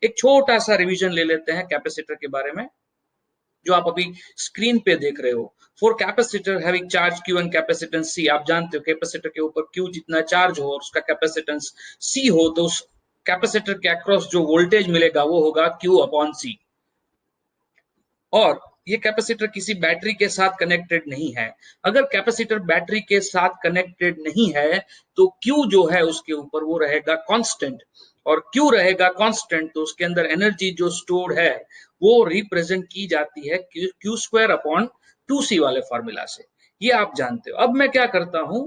एक छोटा सा रिवीजन ले लेते हैं कैपेसिटर के बारे में, जो आप अभी स्क्रीन पे देख रहे हो। For capacitor having charge Q and capacitance C, आप जानते हो कैपेसिटर के ऊपर Q जितना चार्ज हो और उसका कैपेसिटेंस C हो, तो उस कैपेसिटर के अक्रॉस जो वोल्टेज मिलेगा वो होगा Q अपॉन C। और ये कैपेसिटर किसी बैटरी के साथ कनेक्टेड नहीं है। अगर कैपेसिटर बैटरी के साथ कनेक्टेड नहीं है तो Q जो है उसके ऊपर वो रहेगा कांस्टेंट, और Q रहेगा कांस्टेंट तो उसके अंदर एनर्जी जो स्टोर्ड है वो रिप्रेजेंट की जाती है Q स्क्वायर अपॉन 2C वाले फॉर्मूला से। ये आप जानते हो। अब मैं क्या करता हूं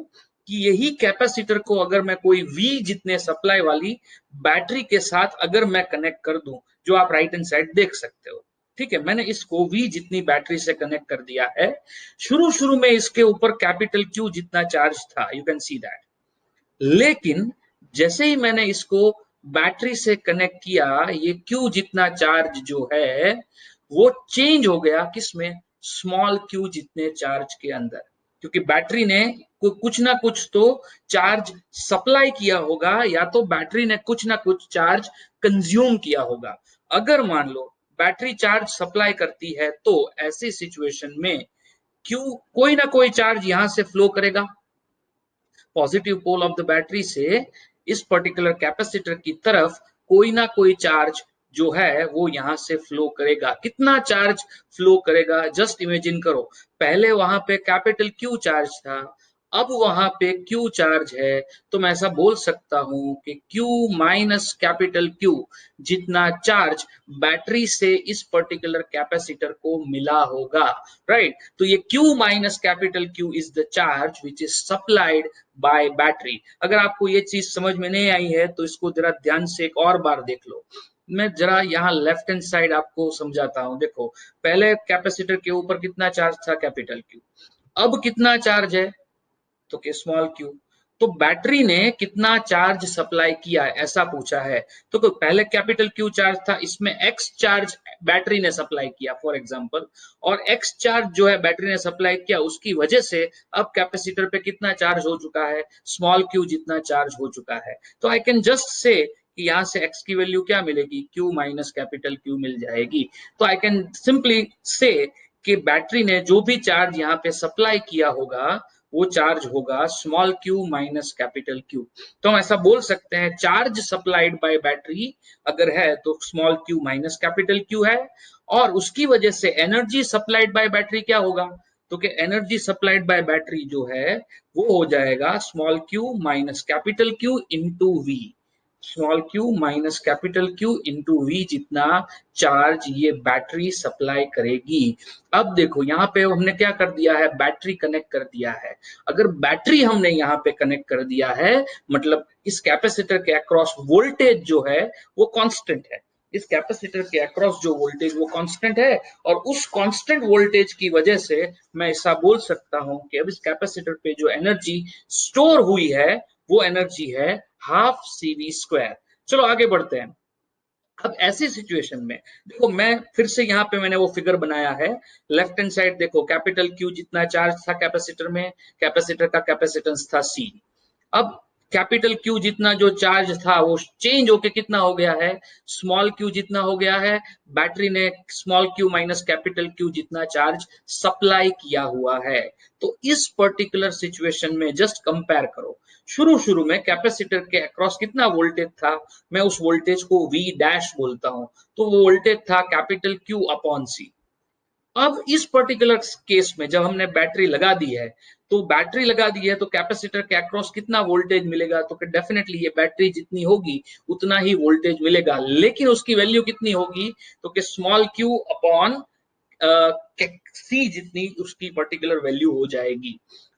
कि यही कैपेसिटर को अगर मैं कोई V जितने सप्लाई वाली बैटरी के साथ अगर मैं कनेक्ट कर दूं, जो आप राइट हैंड साइड देख सकते हो, ठीक है, मैंने इसको V जितनी बैटरी से कनेक्ट कर दिया है। शुरू में इसके ऊपर कैपिटल Q जितना चार्ज था, यू कैन सी दैट। लेकिन जैसे ही मैंने इसको बैटरी से कनेक्ट किया, ये Q जितना चार्ज जो है वो चेंज हो गया किसमें, स्मॉल q जितने चार्ज के अंदर, क्योंकि बैटरी ने कुछ ना कुछ तो चार्ज सप्लाई किया होगा, या तो बैटरी ने कुछ ना कुछ चार्ज कंज्यूम किया होगा। अगर मान लो बैटरी चार्ज सप्लाई करती है तो ऐसी सिचुएशन में क्यू कोई ना कोई चार्ज यहां से फ्लो करेगा, positive pole of the battery से इस पर्टिकुलर कैपेसिटर की तरफ कोई ना कोई चार्ज जो है वो यहां से फ्लो करेगा। कितना चार्ज फ्लो करेगा, जस्ट इमेजिन करो, पहले वहां पे कैपिटल क्यू चार्ज था, अब वहां पे क्यू चार्ज है, तो मैं ऐसा बोल सकता हूं कि क्यू माइनस कैपिटल क्यू जितना चार्ज बैटरी से इस पर्टिकुलर कैपेसिटर को मिला होगा, राइट। तो ये Q minus capital Q is the charge which is supplied by battery. अगर आपको ये चीज समझ में नहीं आई है तो इसको जरा ध्यान से एक और बार देख लो। मैं जरा यहाँ लेफ्ट हैंड साइड आपको समझाता हूँ। देखो, पहले कैपेसिटर के ऊपर कितना चार्ज था, कैपिटल क्यू। अब कितना चार्ज है, तो के स्मॉल क्यू। तो बैटरी ने कितना चार्ज सप्लाई किया ऐसा पूछा है। तो पहले कैपिटल क्यू चार्ज था, इसमें एक्स चार्ज बैटरी ने सप्लाई किया फॉर एग्जांपल, और एक्स चार्ज जो है बैटरी ने सप्लाई किया, उसकी वजह से अब कैपेसिटर पे कितना चार्ज हो चुका है, स्मॉल क्यू जितना चार्ज हो चुका है। तो आई कैन जस्ट से कि यहाँ से x की वैल्यू क्या मिलेगी, q माइनस कैपिटल Q मिल जाएगी। तो आई कैन सिंपली से कि बैटरी ने जो भी चार्ज यहाँ पे सप्लाई किया होगा वो चार्ज होगा small q minus capital Q। तो हम ऐसा बोल सकते हैं चार्ज सप्लाइड बाय बैटरी अगर है तो small q minus capital Q है, और उसकी वजह से एनर्जी सप्लाइड बाय बैटरी क्या होगा, तो कि एनर्जी सप्लाइड बाय बैटरी जो है वो हो जाएगा small q minus capital Q into V। Small q minus capital Q into V जितना चार्ज ये बैटरी सप्लाई करेगी। अब देखो यहाँ पे हमने क्या कर दिया है, बैटरी कनेक्ट कर दिया है। अगर बैटरी हमने यहाँ पे कनेक्ट कर दिया है, मतलब इस कैपेसिटर के अक्रॉस वोल्टेज जो है वो कांस्टेंट है। इस कैपेसिटर के अक्रॉस जो वोल्टेज वो कांस्टेंट है, और उस कांस्टेंट वोल्टेज की वजह से मैं ऐसा बोल सकता हूं कि अब इस कैपेसिटर पे जो एनर्जी स्टोर हुई है वो एनर्जी है हाफ CV स्क्वायर। चलो आगे बढ़ते हैं। अब ऐसी सिचुएशन में देखो, मैं फिर से यहाँ पे मैंने वो फिगर बनाया है, लेफ्ट हैंड साइड देखो, कैपिटल Q जितना चार्ज था कैपेसिटर में, कैपेसिटर का कैपेसिटेंस था C। अब कैपिटल Q जितना जो चार्ज था वो चेंज होके कितना हो गया है, स्मॉल q जितना हो गया है। बैटरी ने small q minus capital Q जितना चार्ज सप्लाई किया हुआ है। तो इस पर्टिकुलर सिचुएशन में जस्ट कंपेयर करो, शुरू में कैपेसिटर के अक्रॉस कितना वोल्टेज था, मैं उस वोल्टेज को V डैश बोलता हूं, तो वो वोल्टेज था कैपिटल Q अपॉन C। अब इस पर्टिकुलर केस में जब हमने बैटरी लगा दी है, तो बैटरी लगा दी है तो कैपेसिटर के अक्रॉस कितना वोल्टेज मिलेगा, तो डेफिनेटली ये बैटरी जितनी होगी उतना ही वोल्टेज मिलेगा, लेकिन उसकी वैल्यू कितनी होगी, तो कि स्मॉल q अपॉन C जितनी उसकी पर्टिकुलर वैल्यू हो जाएगी।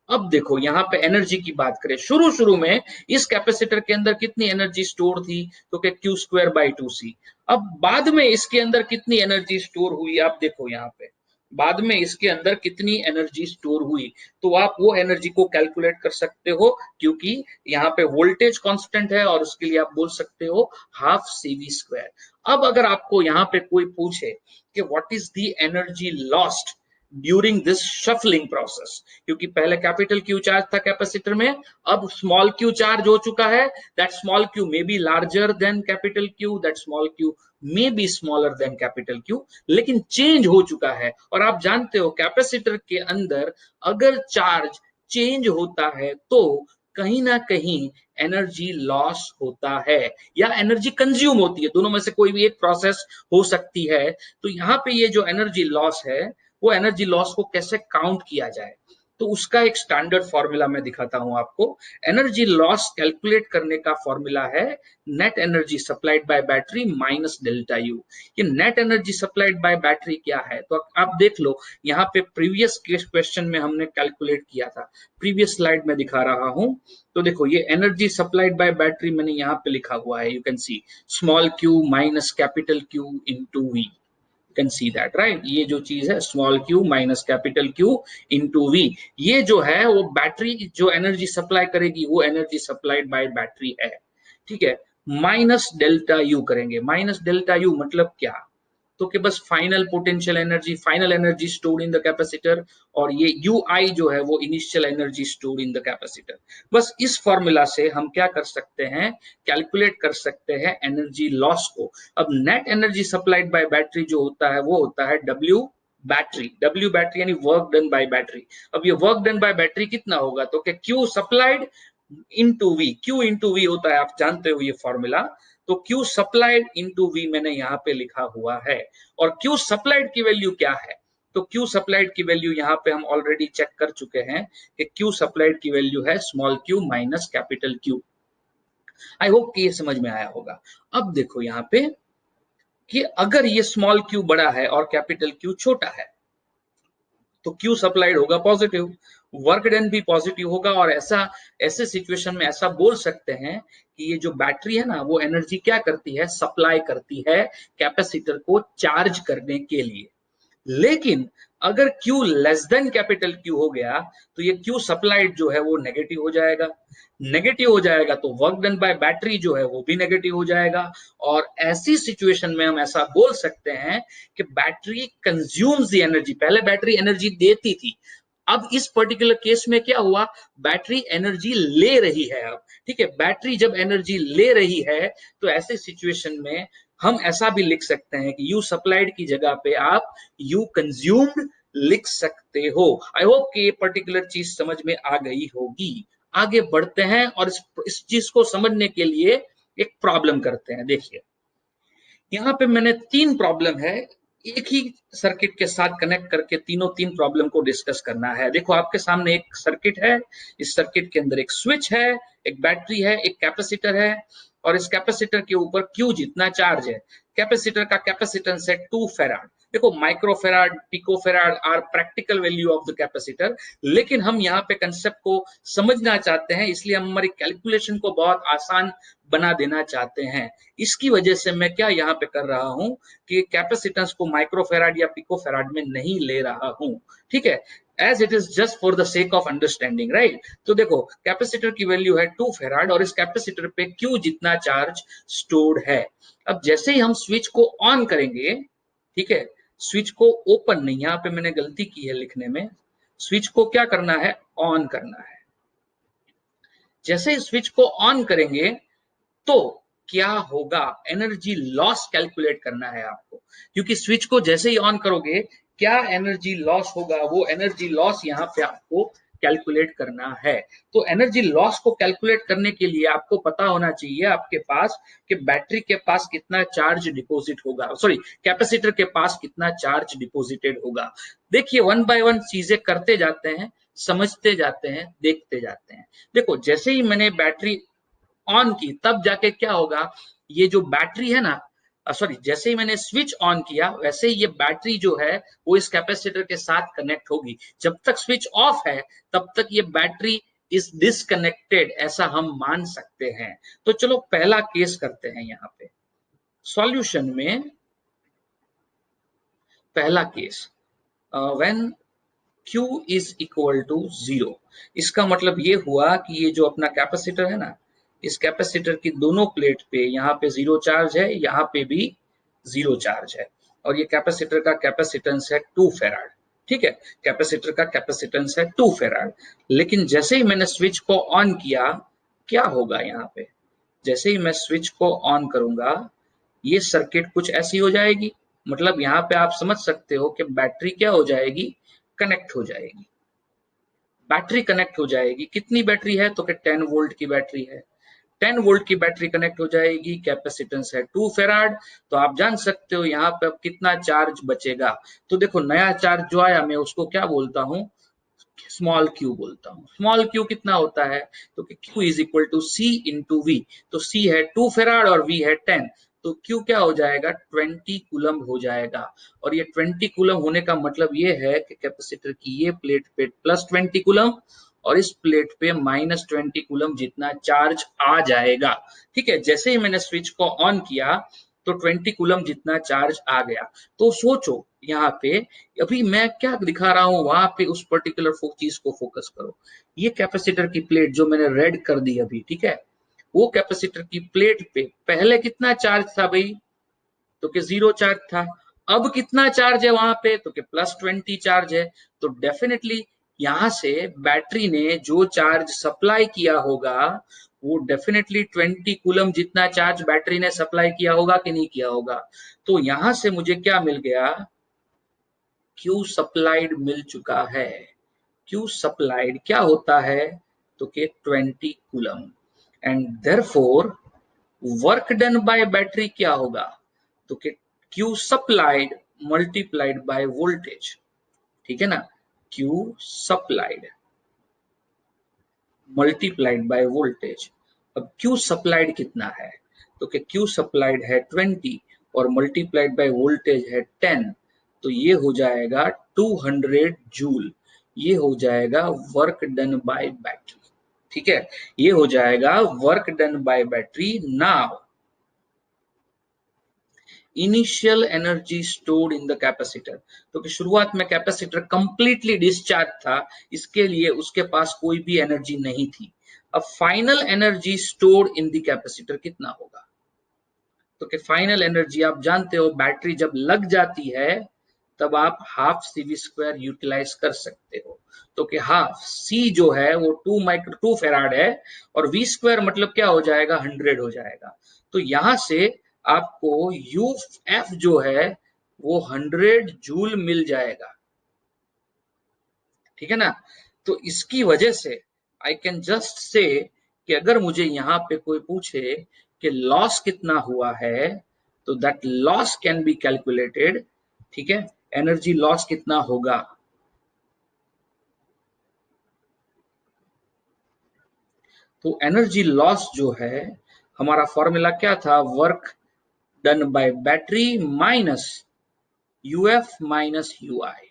अब देखो यहाँ पे एनर्जी की बात करें, शुरू में इस कैपेसिटर के अंदर कितनी एनर्जी स्टोर थी, तो कि Q स्क्वायर बाई 2C। अब बाद में इसके अंदर कितनी एनर्जी स्टोर हुई, आप देखो यहाँ पे बाद में इसके अंदर कितनी एनर्जी स्टोर हुई, तो आप वो एनर्जी को कैलकुलेट कर सकते हो, क्योंकि यहाँ पे वोल्टेज कांस्टेंट है और उसके लिए आप बोल सकते हो हाफ CV स्क्वायर। अब अगर आपको यहाँ पे कोई पूछे कि what is the energy lost during this shuffling process, क्योंकि पहले कैपिटल क्यू चार्ज था कैपेसिटर में, अब स्मॉल क्यू चार्ज हो चुका है, that small Q may be larger than capital Q, that small Q may be smaller than capital Q, लेकिन change हो चुका है। और आप जानते हो कैपेसिटर के अंदर अगर चार्ज चेंज होता है तो कहीं ना कहीं एनर्जी लॉस होता है या एनर्जी कंज्यूम होती है, दोनों में से कोई भी एक प्रोसेस हो सकती है। तो यहाँ पे ये जो एनर्जी लॉस है, वो एनर्जी लॉस को कैसे काउंट किया जाए, तो उसका एक स्टैंडर्ड फॉर्मूला मैं दिखाता हूं आपको। एनर्जी लॉस कैलकुलेट करने का फॉर्मूला है net energy supplied by battery minus delta U. ये net energy supplied by battery क्या है, तो आप देख लो, यहाँ पे प्रीवियस क्वेश्चन में हमने कैलकुलेट किया था, प्रीवियस स्लाइड में दिखा रहा हूं। तो देखो ये एनर्जी सप्लाइड बाय बैटरी मैंने यहाँ पे लिखा हुआ है, you can see small Q minus capital Q into V, can see that right. ये जो चीज है small Q minus capital Q into V, ये जो है वो बैटरी जो एनर्जी सप्लाई करेगी वो एनर्जी सप्लाइड बाय बैटरी है, ठीक है। माइनस डेल्टा यू करेंगे, माइनस डेल्टा यू मतलब क्या, तो कि बस final potential energy, final energy stored in the capacitor, और ये यू आई जो है वो initial energy stored in the capacitor. बस इस फॉर्मूला से हम क्या कर सकते हैं, कैलकुलेट कर सकते हैं एनर्जी लॉस को। अब net energy supplied by battery जो होता है वो होता है डब्ल्यू बैटरी, डब्ल्यू बैटरी यानी वर्क डन बाय बैटरी। अब ये वर्क डन बाय बैटरी कितना होगा, तो क्या Q supplied into V, Q into V होता है, आप जानते हो ये फॉर्मूला। तो क्यू सप्लाइड इनटू वी मैंने यहाँ पे लिखा हुआ है, और क्यू सप्लाइड की वैल्यू क्या है, तो क्यू सप्लाइड की वैल्यू यहाँ पे हम ऑलरेडी चेक कर चुके हैं कि क्यू सप्लाइड की वैल्यू है small Q minus capital Q. आई होप कि ये समझ में आया होगा। अब देखो यहाँ पे कि अगर ये स्मॉल क्यू बड़ा है और कैपिटल क्यू छोटा है तो क्यू सप्लाइड होगा पॉजिटिव, वर्क डन भी पॉजिटिव होगा, और ऐसे सिचुएशन में ऐसा बोल सकते हैं कि ये जो बैटरी है ना वो एनर्जी क्या करती है, सप्लाई करती है कैपेसिटर को चार्ज करने के लिए। लेकिन अगर Q less than capital Q हो गया तो ये Q सप्लाइड जो है वो नेगेटिव हो जाएगा, नेगेटिव हो जाएगा तो वर्क डन बाय बैटरी जो है वो भी नेगेटिव हो जाएगा। और ऐसी सिचुएशन में हम ऐसा बोल सकते हैं कि बैटरी कंज्यूम्स द एनर्जी, पहले बैटरी एनर्जी देती थी, अब इस पर्टिकुलर केस में क्या हुआ, बैटरी एनर्जी ले रही है अब, ठीक है। बैटरी जब एनर्जी ले रही है तो ऐसे सिचुएशन में हम ऐसा भी लिख सकते हैं कि यू सप्लाइड की जगह पे आप यू कंज्यूम्ड लिख सकते हो। आई होप कि ये पर्टिकुलर चीज समझ में आ गई होगी। आगे बढ़ते हैं और इस चीज को समझने के लिए एक प्रॉब्लम करते हैं। देखिए यहाँ पे मैंने तीन प्रॉब्लम है, एक ही सर्किट के साथ कनेक्ट करके तीन प्रॉब्लम को डिस्कस करना है। देखो आपके सामने एक सर्किट है, इस सर्किट के अंदर एक स्विच है, एक बैटरी है, एक कैपेसिटर है, और इस कैपेसिटर के ऊपर क्यू जितना चार्ज है। कैपेसिटर का कैपेसिटेंस है 2 फेराड। देखो microfarad, picofarad are practical value of the capacitor, लेकिन हम यहाँ पे कंसेप्ट को समझना चाहते हैं, इसलिए हम हमारी कैलकुलेशन को बहुत आसान बना देना चाहते हैं। इसकी वजह से मैं क्या यहाँ पे कर रहा हूँ कि कैपेसिटेंस को माइक्रोफेराड या पिकोफेराड में नहीं ले रहा हूँ, ठीक है, as it is just for the sake of understanding, right. तो देखो कैपेसिटर की वैल्यू है 2 फेराड और इस कैपेसिटर पे क्यू जितना चार्ज स्टोर्ड है। अब जैसे ही हम स्विच को ऑन करेंगे, ठीक है, स्विच को ओपन नहीं, यहाँ पे मैंने गलती की है लिखने में, स्विच को क्या करना है, ऑन करना है। जैसे ही स्विच को ऑन करेंगे तो क्या होगा, एनर्जी लॉस कैलकुलेट करना है आपको, क्योंकि स्विच को जैसे ही ऑन करोगे क्या एनर्जी लॉस होगा, वो एनर्जी लॉस यहाँ पे आपको कैलकुलेट करना है। तो एनर्जी लॉस को कैलकुलेट करने के लिए आपको पता होना चाहिए आपके पास कि बैटरी के पास कितना चार्ज डिपॉजिट होगा, सॉरी कैपेसिटर के पास कितना चार्ज डिपॉजिटेड होगा। देखिए वन बाय वन चीजें करते जाते हैं, समझते जाते हैं, देखते जाते हैं। देखो जैसे ही मैंने बैटरी ऑन की तब जाके क्या होगा, ये जो बैटरी है ना, सॉरी जैसे ही मैंने स्विच ऑन किया वैसे ही ये बैटरी जो है वो इस कैपेसिटर के साथ कनेक्ट होगी। जब तक स्विच ऑफ है तब तक ये बैटरी इज डिसकनेक्टेड, ऐसा हम मान सकते हैं। तो चलो पहला केस करते हैं यहाँ पे सॉल्यूशन में। पहला case when Q is equal to 0, इसका मतलब ये हुआ कि ये जो अपना कैपेसिटर है ना, इस कैपेसिटर की दोनों प्लेट पे यहाँ पे 0 चार्ज है, यहाँ पे भी 0 चार्ज है, और ये कैपेसिटर का कैपेसिटेंस है 2 फेराड। ठीक है, कैपेसिटर का कैपेसिटेंस है 2 फेराड। लेकिन जैसे ही मैंने स्विच को ऑन किया, क्या होगा यहाँ पे, जैसे ही मैं स्विच को ऑन करूंगा ये सर्किट कुछ ऐसी हो जाएगी। मतलब यहाँ पे आप समझ सकते हो कि बैटरी क्या हो जाएगी, कनेक्ट हो जाएगी। बैटरी कनेक्ट हो जाएगी। कितनी बैटरी है, तो कि 10 वोल्ट की बैटरी है। 10 वोल्ट की बैटरी कनेक्ट हो जाएगी, कैपेसिटेंस है 2 फेराड। तो आप जान सकते हो यहाँ पे अब कितना चार्ज बचेगा। तो देखो नया चार्ज जो आया मैं उसको क्या बोलता हूँ, स्मॉल क्यू बोलता हूँ। स्मॉल क्यू कितना होता है, तो कि Q is equal to C into V. तो सी है 2 फेराड और वी है 10, तो क्यू क्या हो जाएगा, 20 कूलम हो जाएगा। और ये 20 कूलम होने का मतलब ये है कि कैपेसिटर की ये प्लेट पे प्लस 20 कूलम और इस प्लेट पे माइनस 20 कूलम जितना चार्ज आ जाएगा। ठीक है, जैसे ही मैंने स्विच को ऑन किया तो 20 कूलम जितना चार्ज आ गया। तो सोचो यहाँ पे अभी मैं क्या दिखा रहा हूँ, वहां पे उस पर्टिकुलर चीज को फोकस करो। ये कैपेसिटर की प्लेट जो मैंने रेड कर दी अभी, ठीक है, वो कैपेसिटर की प्लेट पे पहले कितना चार्ज था भाई, तो कि 0 चार्ज था। अब कितना चार्ज है वहां पे, तो कि प्लस 20 चार्ज है। तो डेफिनेटली यहां से बैटरी ने जो चार्ज सप्लाई किया होगा वो डेफिनेटली 20 कूलम जितना चार्ज बैटरी ने सप्लाई किया होगा कि नहीं किया होगा। तो यहां से मुझे क्या मिल गया, क्यू सप्लाइड मिल चुका है। क्यू सप्लाइड क्या होता है, तो कि 20 coulomb. And therefore work done by battery क्या होगा, तो कि Q supplied multiplied by voltage. ठीक है ना, Q supplied multiplied by voltage. अब क्यू सप्लाइड कितना है, तो कि क्यू सप्लाइड है 20 और मल्टीप्लाइड बाय वोल्टेज है 10, तो ये हो जाएगा 200 जूल। ये हो जाएगा वर्क डन बाय बैटरी। ठीक है, ये हो जाएगा work done by battery. Now initial energy stored in the capacitor, तो कि शुरुआत में कैपेसिटर कंप्लीटली डिस्चार्ज था, इसके लिए उसके पास कोई भी एनर्जी नहीं थी। अब final energy stored in the capacitor कितना होगा, तो कि फाइनल एनर्जी आप जानते हो बैटरी जब लग जाती है तब आप हाफ सीवी स्क्वायर यूटिलाइज कर सकते हो। तो कि हाफ सी जो है वो 2 फेराड है और वी स्क्वायर मतलब क्या हो जाएगा, 100 हो जाएगा। तो यहां से आपको यू एफ जो है वो 100 जूल मिल जाएगा। ठीक है ना, तो इसकी वजह से आई कैन जस्ट से कि अगर मुझे यहाँ पे कोई पूछे कि लॉस कितना हुआ है, तो that loss can be calculated. ठीक है, एनर्जी लॉस कितना होगा, तो एनर्जी लॉस जो है हमारा फॉर्मूला क्या था, work done by battery minus UF minus UI.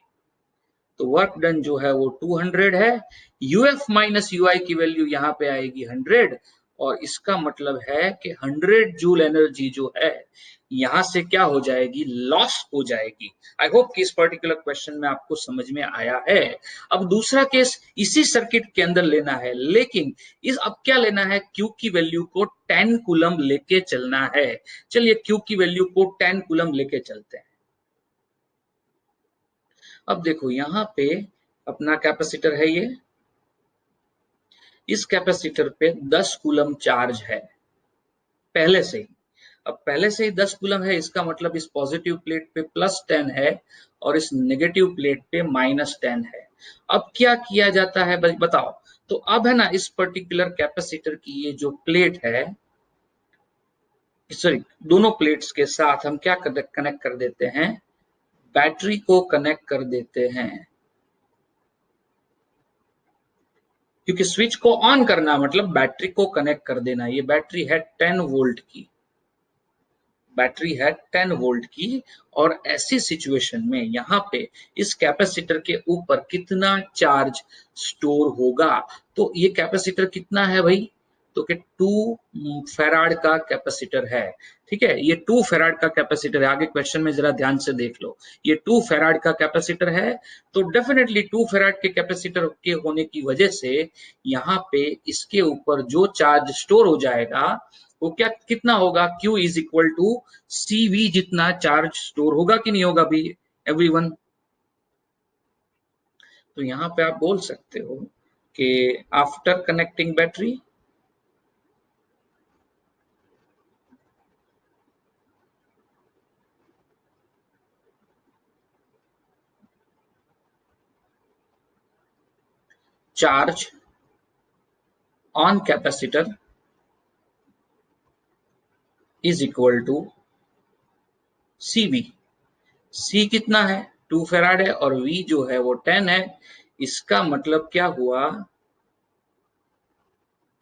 तो वर्क डन जो है वो 200 है, यूएफ माइनस यूआई की वैल्यू यहाँ पे आएगी 100, और इसका मतलब है कि 100 जूल एनर्जी जो है यहाँ से क्या हो जाएगी, लॉस हो जाएगी। आई होप कि इस पर्टिकुलर क्वेश्चन में आपको समझ में आया है। अब दूसरा केस इसी सर्किट के अंदर लेना है, लेकिन इस अब क्या लेना है, क्यू की वैल्यू को 10 कूलम लेके चलना है। चलिए क्यू की वैल्यू को 10 कूलम लेके चलते हैं। अब देखो यहाँ पे अपना कैपेसिटर है ये, इस कैपेसिटर पे 10 कूलम चार्ज है पहले से ही। अब पहले से ही 10 कूलम है, इसका मतलब इस पॉजिटिव प्लेट पे +10 है और इस नेगेटिव प्लेट पे -10 है। अब क्या किया जाता है बताओ, तो अब है ना इस पर्टिकुलर कैपेसिटर की ये जो प्लेट है, सॉरी दोनों प्लेट्स के साथ हम क्या कनेक्ट कर देते हैं, बैटरी को कनेक्ट कर देते हैं। क्योंकि स्विच को ऑन करना मतलब बैटरी को कनेक्ट कर देना। ये बैटरी है 10 वोल्ट की, बैटरी है 10 वोल्ट की। और ऐसी सिचुएशन में यहाँ पे इस कैपेसिटर के ऊपर कितना चार्ज स्टोर होगा, तो ये कैपेसिटर कितना है भाई, तो कि 2 फेराड का कैपेसिटर है। ठीक है, ये 2 फेराड का कैपेसिटर है। आगे क्वेश्चन में जरा ध्यान से देख लो, ये 2 फेराड का कैपेसिटर है। तो डेफिनेटली 2 फेराड के कैपेसिटर के होने की वजह से यहाँ पे इसके ऊपर जो चार्ज स्टोर हो जाएगा वो क्या कितना होगा, Q is equal to CV जितना चार्ज स्टोर होगा कि नहीं होगा भी एवरीवन। तो यहाँ पे आप बोल सकते हो कि after connecting battery charge on capacitor is equal to CV। C कितना है, 2 फैराड है, और V जो है वो 10 है। इसका मतलब क्या हुआ,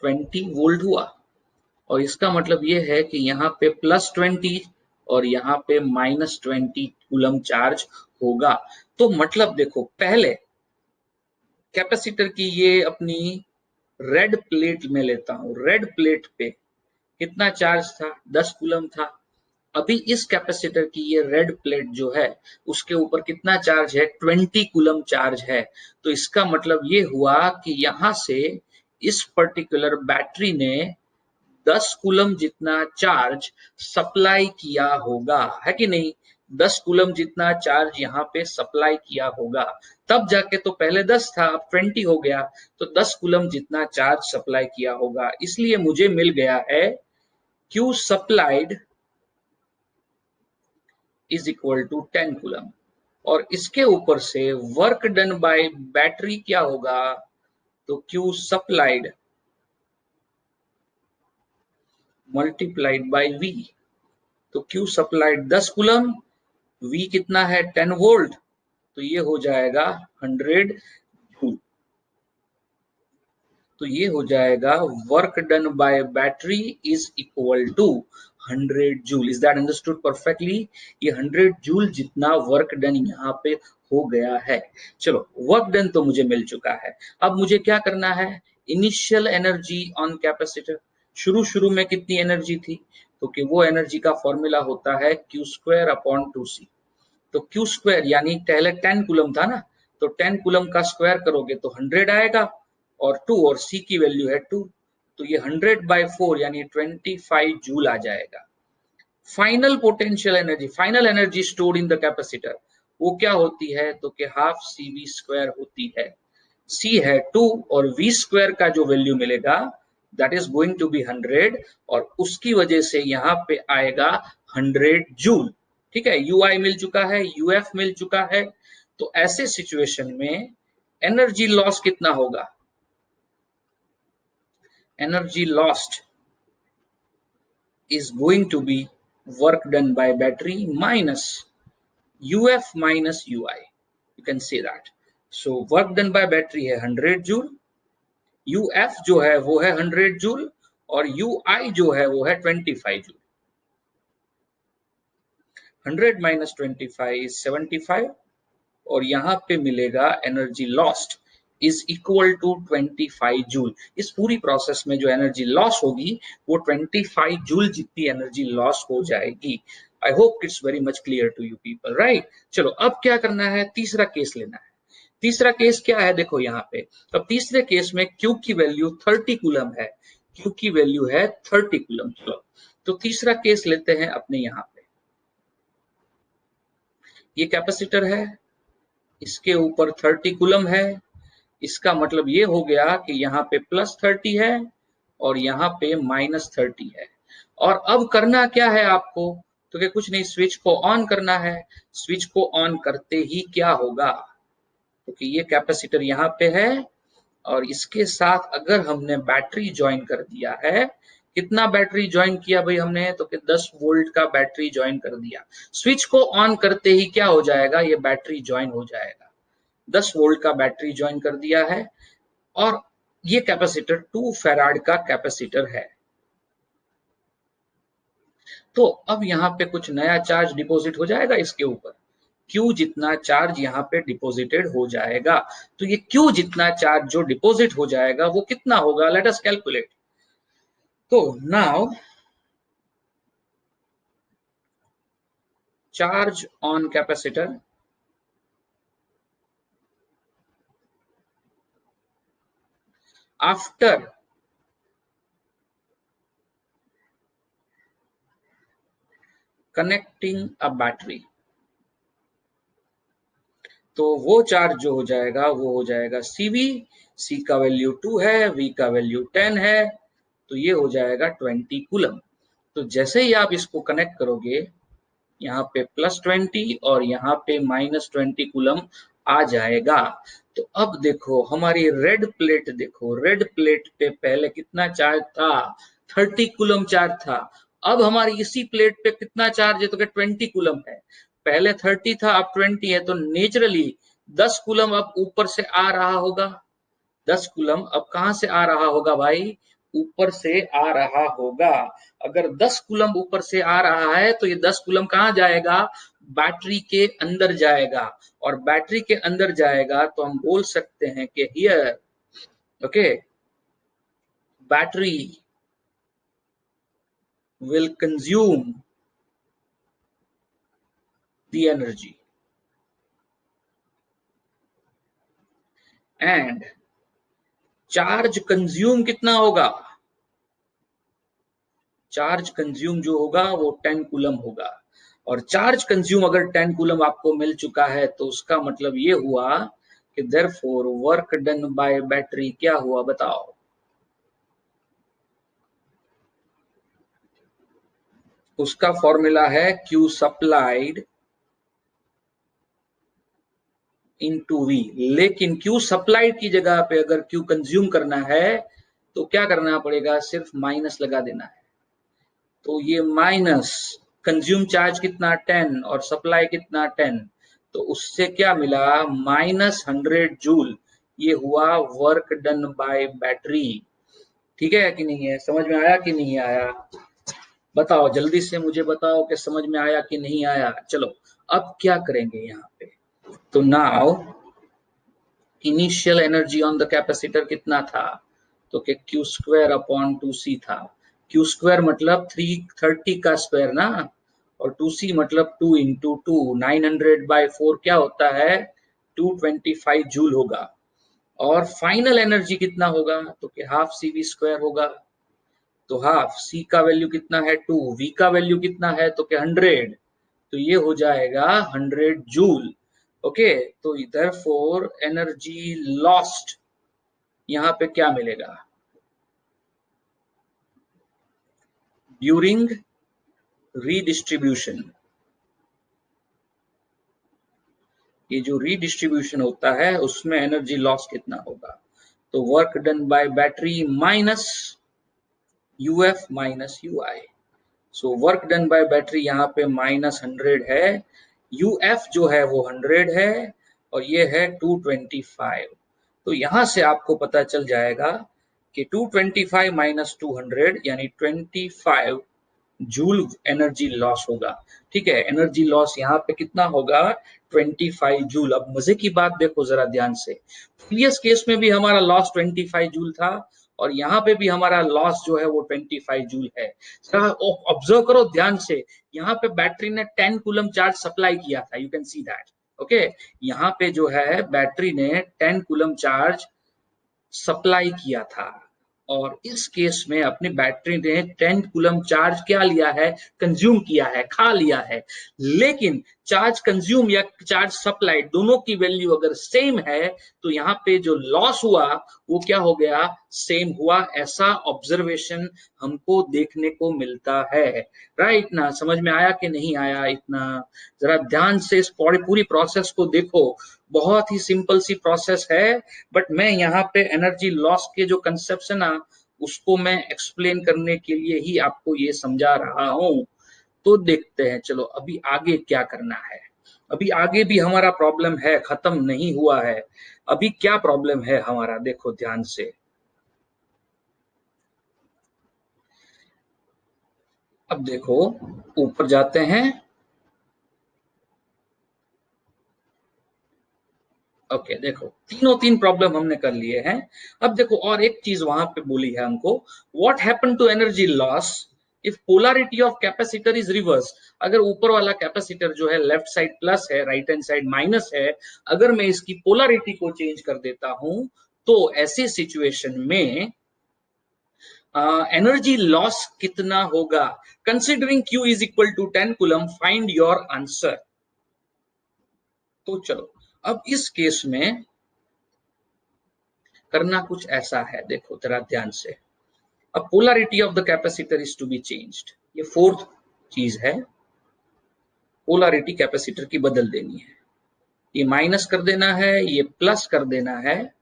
20 वोल्ट हुआ। और इसका मतलब ये है कि यहाँ पे +20 और यहाँ पे -20 कूलम चार्ज होगा। तो मतलब देखो, पहले कैपेसिटर की ये अपनी रेड प्लेट में लेता हूं, रेड प्लेट पे कितना चार्ज था, 10 कूलम था। अभी इस कैपेसिटर की ये रेड प्लेट जो है उसके ऊपर कितना चार्ज है, 20 कूलम चार्ज है। तो इसका मतलब ये हुआ कि यहां से इस पर्टिकुलर बैटरी ने 10 कूलम जितना चार्ज सप्लाई किया होगा, है कि नहीं। 10 कूलम जितना चार्ज यहाँ पे सप्लाई किया होगा, तब जाके, तो पहले 10 था अब 20 हो गया, तो 10 कूलम जितना चार्ज सप्लाई किया होगा। इसलिए मुझे मिल गया है Q supplied is equal to 10 coulomb. और इसके ऊपर से वर्क डन बाय बैटरी क्या होगा, तो Q supplied multiplied by V। तो Q सप्लाइड 10 कूलम, V कितना है, 10 वोल्ट, तो ये हो जाएगा 100 जूल। तो ये हो जाएगा work done by battery is equal to 100 joule. Is that understood perfectly. ये 100 जूल जितना वर्क डन यहाँ पे हो गया है। चलो, वर्क डन तो मुझे मिल चुका है। अब मुझे क्या करना है, इनिशियल एनर्जी ऑन कैपेसिटर। शुरू शुरू में कितनी एनर्जी थी, तो कि वो एनर्जी का फॉर्मूला होता है Q²/2C। तो क्यू स्क्वायर यानी पहले 10 कूलम था ना, तो 10 कूलम का स्क्वायर करोगे तो 100 आएगा, और 2, और सी की वैल्यू है 2, तो ये 100/4 यानी 25 जूल आ जाएगा। Final potential energy, final energy stored in the capacitor, वो क्या होती है, तो कि हाफ CV² होती है। C है 2, और V² का जो वैल्यू मिलेगा that is going to be 100, और उसकी वजह से यहाँ पे आएगा 100 जूल। ठीक है, UI मिल चुका है, UF मिल चुका है। तो ऐसे सिचुएशन में एनर्जी लॉस कितना होगा, energy lost is going to be work done by battery minus UF minus UI. You can say that. So work done by battery है 100 जूल, UF जो है वो है 100 जूल, और UI जो है वो है 25 जूल। 100 minus 25 is 75, और यहाँ पे मिलेगा energy lost is equal to 25 joule. इस पूरी प्रोसेस में जो एनर्जी लॉस होगी वो 25 जूल जितनी एनर्जी लॉस हो जाएगी। I hope it's very much clear to you people, right. चलो, अब क्या करना है, तीसरा केस लेना है। तीसरा केस क्या है, देखो यहाँ पे। अब तीसरे केस में Q की वैल्यू 30 कूलम है, Q की वैल्यू है 30 कूलम। चलो, तो तीसरा केस लेते हैं अपने यहाँ पे। ये कैपेसिटर है, इसके ऊपर 30 कूलम है। इसका मतलब ये हो गया कि यहाँ पे +30 है और यहाँ पे -30 है। और अब करना क्या है आपको, तो क्या कुछ नहीं, स्विच को ऑन करना है। स्विच को ऑन करते ही क्या होगा, क्योंकि ये कैपेसिटर यहाँ पे है, और इसके साथ अगर हमने बैटरी ज्वाइन कर दिया है, कितना बैटरी ज्वाइन किया भाई हमने, तो कि 10 वोल्ट का बैटरी ज्वाइन कर दिया। स्विच को ऑन करते ही क्या हो जाएगा, ये बैटरी ज्वाइन हो जाएगा। 10 वोल्ट का बैटरी ज्वाइन कर दिया है, और ये कैपेसिटर 2 फैराड का कैपेसिटर है। तो अब यहाँ पे कुछ नया चार्ज डिपॉजिट हो जाएगा इसके ऊपर, Q जितना चार्ज यहाँ पे डिपॉजिटेड हो जाएगा। तो ये Q जितना चार्ज जो डिपॉजिट हो जाएगा वो कितना होगा, लेट अस कैलकुलेट। तो now charge on capacitor after connecting a battery तो वो चार्ज जो हो जाएगा वो हो जाएगा CV। C का वैल्यू 2 है, V का वैल्यू 10 है, तो ये हो जाएगा 20 कूलम। तो जैसे ही आप इसको कनेक्ट करोगे, यहाँ पे +20 और यहाँ पे -20 कूलम आ जाएगा। तो अब देखो हमारी रेड प्लेट, देखो रेड प्लेट पे पहले कितना चार्ज था, 30 कूलम चार्ज था। अब हमारी इसी प्लेट पे कितना चार्ज है, तो क्या 20 कूलम है। पहले 30 था, अब 20 है, तो नेचुरली 10 कूलम अब ऊपर से आ रहा होगा। 10 कूलम अब कहां से आ रहा होगा भाई, ऊपर से आ रहा होगा। अगर 10 कूलम ऊपर से आ रहा है तो ये 10 कूलम कहां जाएगा, बैटरी के अंदर जाएगा। और बैटरी के अंदर जाएगा तो हम बोल सकते हैं कि here, okay, battery will consume the energy and charge consume कितना होगा, चार्ज कंज्यूम जो होगा वो 10 कूलम होगा। और चार्ज कंज्यूम अगर 10 कूलम आपको मिल चुका है तो उसका मतलब ये हुआ कि therefore work done by battery क्या हुआ बताओ। उसका फॉर्मूला है Q सप्लाइड इनटू V। लेकिन Q सप्लाइड की जगह पे अगर Q कंज्यूम करना है तो क्या करना पड़ेगा, सिर्फ माइनस लगा देना है। तो ये माइनस कंज्यूम चार्ज कितना 10 और सप्लाई कितना 10, तो उससे क्या मिला, -100 जूल। ये हुआ वर्क डन बाय बैटरी। ठीक है कि नहीं है, समझ में आया कि नहीं आया, बताओ जल्दी से मुझे बताओ कि समझ में आया कि नहीं आया। चलो अब क्या करेंगे यहाँ पे, तो now initial energy on the capacitor कितना था, तो कि Q स्क्वायर अपॉन 2C था। Q स्क्वायर मतलब 330 का स्क्वायर ना, और 2C मतलब 2 इंटू 2, 900/4 क्या होता है, 225 जूल होगा। और फाइनल एनर्जी कितना होगा, तो कि हाफ CV स्क्वायर होगा। तो हाफ C का वैल्यू कितना है 2, V का वैल्यू कितना है, तो कि 100, तो ये हो जाएगा 100 जूल। ओके, तो therefore एनर्जी लॉस्ट यहाँ पे क्या मिलेगा, ड्यूरिंग रीडिस्ट्रीब्यूशन। ये जो रीडिस्ट्रीब्यूशन होता है उसमें एनर्जी लॉस कितना होगा, तो work done by battery minus UF minus UI। So work done by battery यहाँ पे -100 है, UF जो है वो 100 है, और ये है 225। तो यहां से आपको पता चल जाएगा कि 225 माइनस 200 यानी 25 जूल एनर्जी लॉस होगा। ठीक है, एनर्जी लॉस यहाँ पे कितना होगा, 25 जूल। अब मजे की बात देखो जरा ध्यान से, प्रीवियस केस में भी हमारा लॉस 25 जूल था और यहाँ पे भी हमारा लॉस जो है वो 25 जूल है। जरा ऑब्जर्व करो ध्यान से, यहाँ पे बैटरी ने 10 कूलम चार्ज सप्लाई किया था, you can see that. Okay, यहाँ पे जो है बैटरी ने 10 कूलम चार्ज सप्लाई किया था, और इस केस में अपनी बैटरी ने 10 कूलम चार्ज क्या लिया है, कंज्यूम किया है, खा लिया है। लेकिन चार्ज कंज्यूम या चार्ज सप्लाई दोनों की वैल्यू अगर सेम है तो यहाँ पे जो लॉस हुआ वो क्या हो गया, सेम हुआ। ऐसा ऑब्जर्वेशन हमको देखने को मिलता है, राइट ना, समझ में आया कि नहीं आया इतना, जरा ध्यान से इस पूरी प्रोसेस को देखो। बहुत ही सिंपल सी प्रोसेस है, बट मैं यहाँ पे एनर्जी लॉस के जो कंसेप्ट है ना उसको मैं एक्सप्लेन करने के लिए ही आपको ये समझा रहा हूँ। तो देखते हैं चलो अभी आगे क्या करना है। अभी आगे भी हमारा प्रॉब्लम है, खत्म नहीं हुआ है। अभी क्या प्रॉब्लम है हमारा, देखो ध्यान से। अब देखो ऊपर जाते हैं। ओके, देखो तीनों तीन प्रॉब्लम हमने कर लिए हैं। अब देखो और एक चीज वहां पे बोली है हमको, what happen to energy loss if polarity of capacitor is reverse. अगर ऊपर वाला कैपेसिटर जो है लेफ्ट साइड प्लस है, राइट हैंड साइड माइनस है, अगर मैं इसकी पोलैरिटी को चेंज कर देता हूं तो ऐसी सिचुएशन में एनर्जी लॉस कितना होगा। Considering Q is equal to 10 coulomb, find your answer. तो चलो अब इस केस में करना कुछ ऐसा है, देखो जरा ध्यान से। अब polarity of the capacitor is to be changed, ये फोर्थ चीज है, पोलैरिटी कैपेसिटर की बदल देनी है। ये माइनस कर देना है, ये प्लस कर देना है,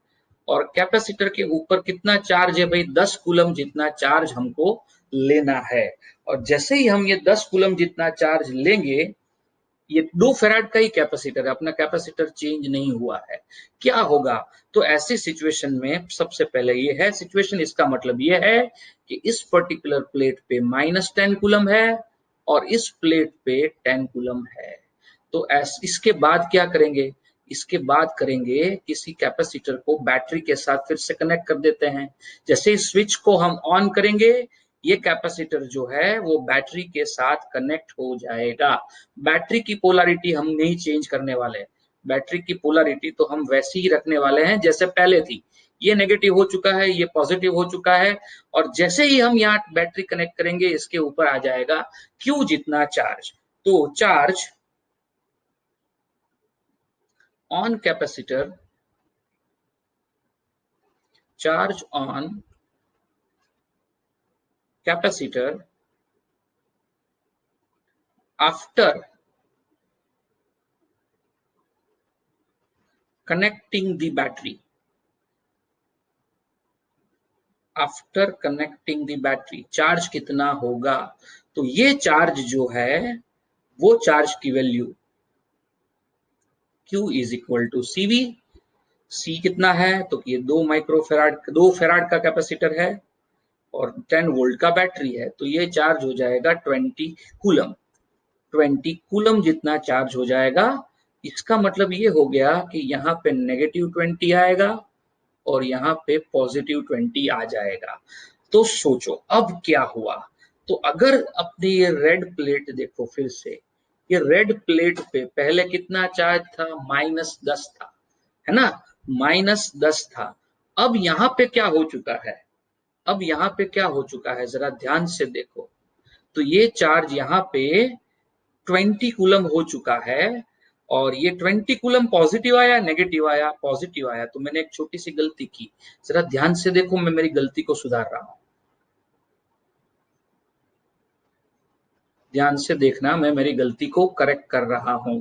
और कैपेसिटर के ऊपर कितना चार्ज है भाई, 10 कूलम जितना चार्ज हमको लेना है। और जैसे ही हम ये 10 कूलम जितना चार्ज लेंगे, ये 2 फैराड का ही कैपेसिटर है, अपना कैपेसिटर चेंज नहीं हुआ है, क्या होगा? तो ऐसी सिचुएशन में सबसे पहले ये है सिचुएशन, इसका मतलब ये है कि इस पर्टिकुलर प्लेट पे -10 कूलम है और इस प्लेट पे 10 कूलम है। तो इसके बाद क्या करेंगे? इसके बाद करेंगे किसी कैपेसिटर को बैटरी के साथ फिर से कनेक्ट कर देते हैं। जैसे इस स्विच को हम ऑन करेंगे, ये कैपेसिटर जो है वो बैटरी के साथ कनेक्ट हो जाएगा। बैटरी की पोलैरिटी हम नहीं चेंज करने वाले, बैटरी की पोलैरिटी तो हम वैसी ही रखने वाले हैं जैसे पहले थी। ये नेगेटिव हो चुका है, ये पॉजिटिव हो चुका है, और जैसे ही हम यहाँ बैटरी कनेक्ट करेंगे, इसके ऊपर आ जाएगा Q जितना चार्ज। तो charge on capacitor, charge on capacitor after connecting the battery, after connecting the battery charge कितना होगा? तो ये चार्ज जो है वो चार्ज की value Q is equal to CV। C कितना है? तो ये 2 फैराड का कैपेसिटर है और 10 वोल्ट का बैटरी है, तो ये चार्ज हो जाएगा 20 कूलम। 20 कूलम जितना चार्ज हो जाएगा। इसका मतलब ये हो गया कि यहाँ पे -20 आएगा और यहाँ पे +20 आ जाएगा। तो सोचो अब क्या हुआ। तो अगर अपनी ये रेड प्लेट देखो फिर से, ये रेड प्लेट पे पहले कितना चार्ज था? -10 था, है ना, -10 था। अब यहाँ पे क्या हो चुका है? अब यहाँ पे क्या हो चुका है, जरा ध्यान से देखो। तो ये चार्ज यहाँ पे 20 कूलम हो चुका है, और ये 20 कूलम पॉजिटिव आया नेगेटिव आया? पॉजिटिव आया। तो मैंने एक छोटी सी गलती की, जरा ध्यान से देखो, मैं मेरी गलती को सुधार रहा हूं। ध्यान से देखना, मैं मेरी गलती को करेक्ट कर रहा हूं।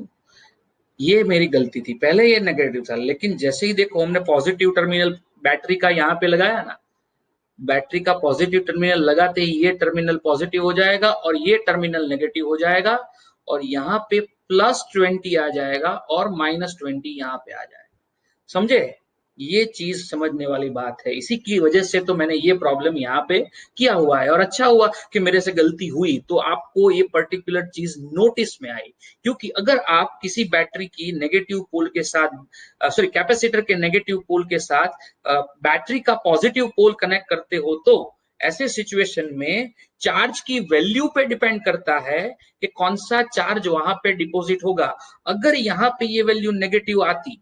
ये मेरी गलती थी, पहले ये नेगेटिव था, लेकिन जैसे ही देखो हमने पॉजिटिव टर्मिनल बैटरी का यहाँ पे लगाया ना, बैटरी का पॉजिटिव टर्मिनल लगाते ही ये टर्मिनल पॉजिटिव हो जाएगा और ये टर्मिनल नेगेटिव हो जाएगा, और यहाँ पे +20 आ जाएगा और -20 यहाँ पे आ जाएगा। समझे? ये चीज समझने वाली बात है। इसी की वजह से तो मैंने ये प्रॉब्लम यहाँ पे किया हुआ है, और अच्छा हुआ कि मेरे से गलती हुई, तो आपको ये पर्टिकुलर चीज नोटिस में आई। क्योंकि अगर आप किसी बैटरी की नेगेटिव पोल के साथ कैपेसिटर के नेगेटिव पोल के साथ बैटरी का पॉजिटिव पोल कनेक्ट करते हो, तो ऐसे सिचुएशन में चार्ज की वैल्यू पे डिपेंड करता है कि कौन सा चार्ज वहां पे डिपॉजिट होगा। अगर यहाँ पे ये वैल्यू नेगेटिव आती,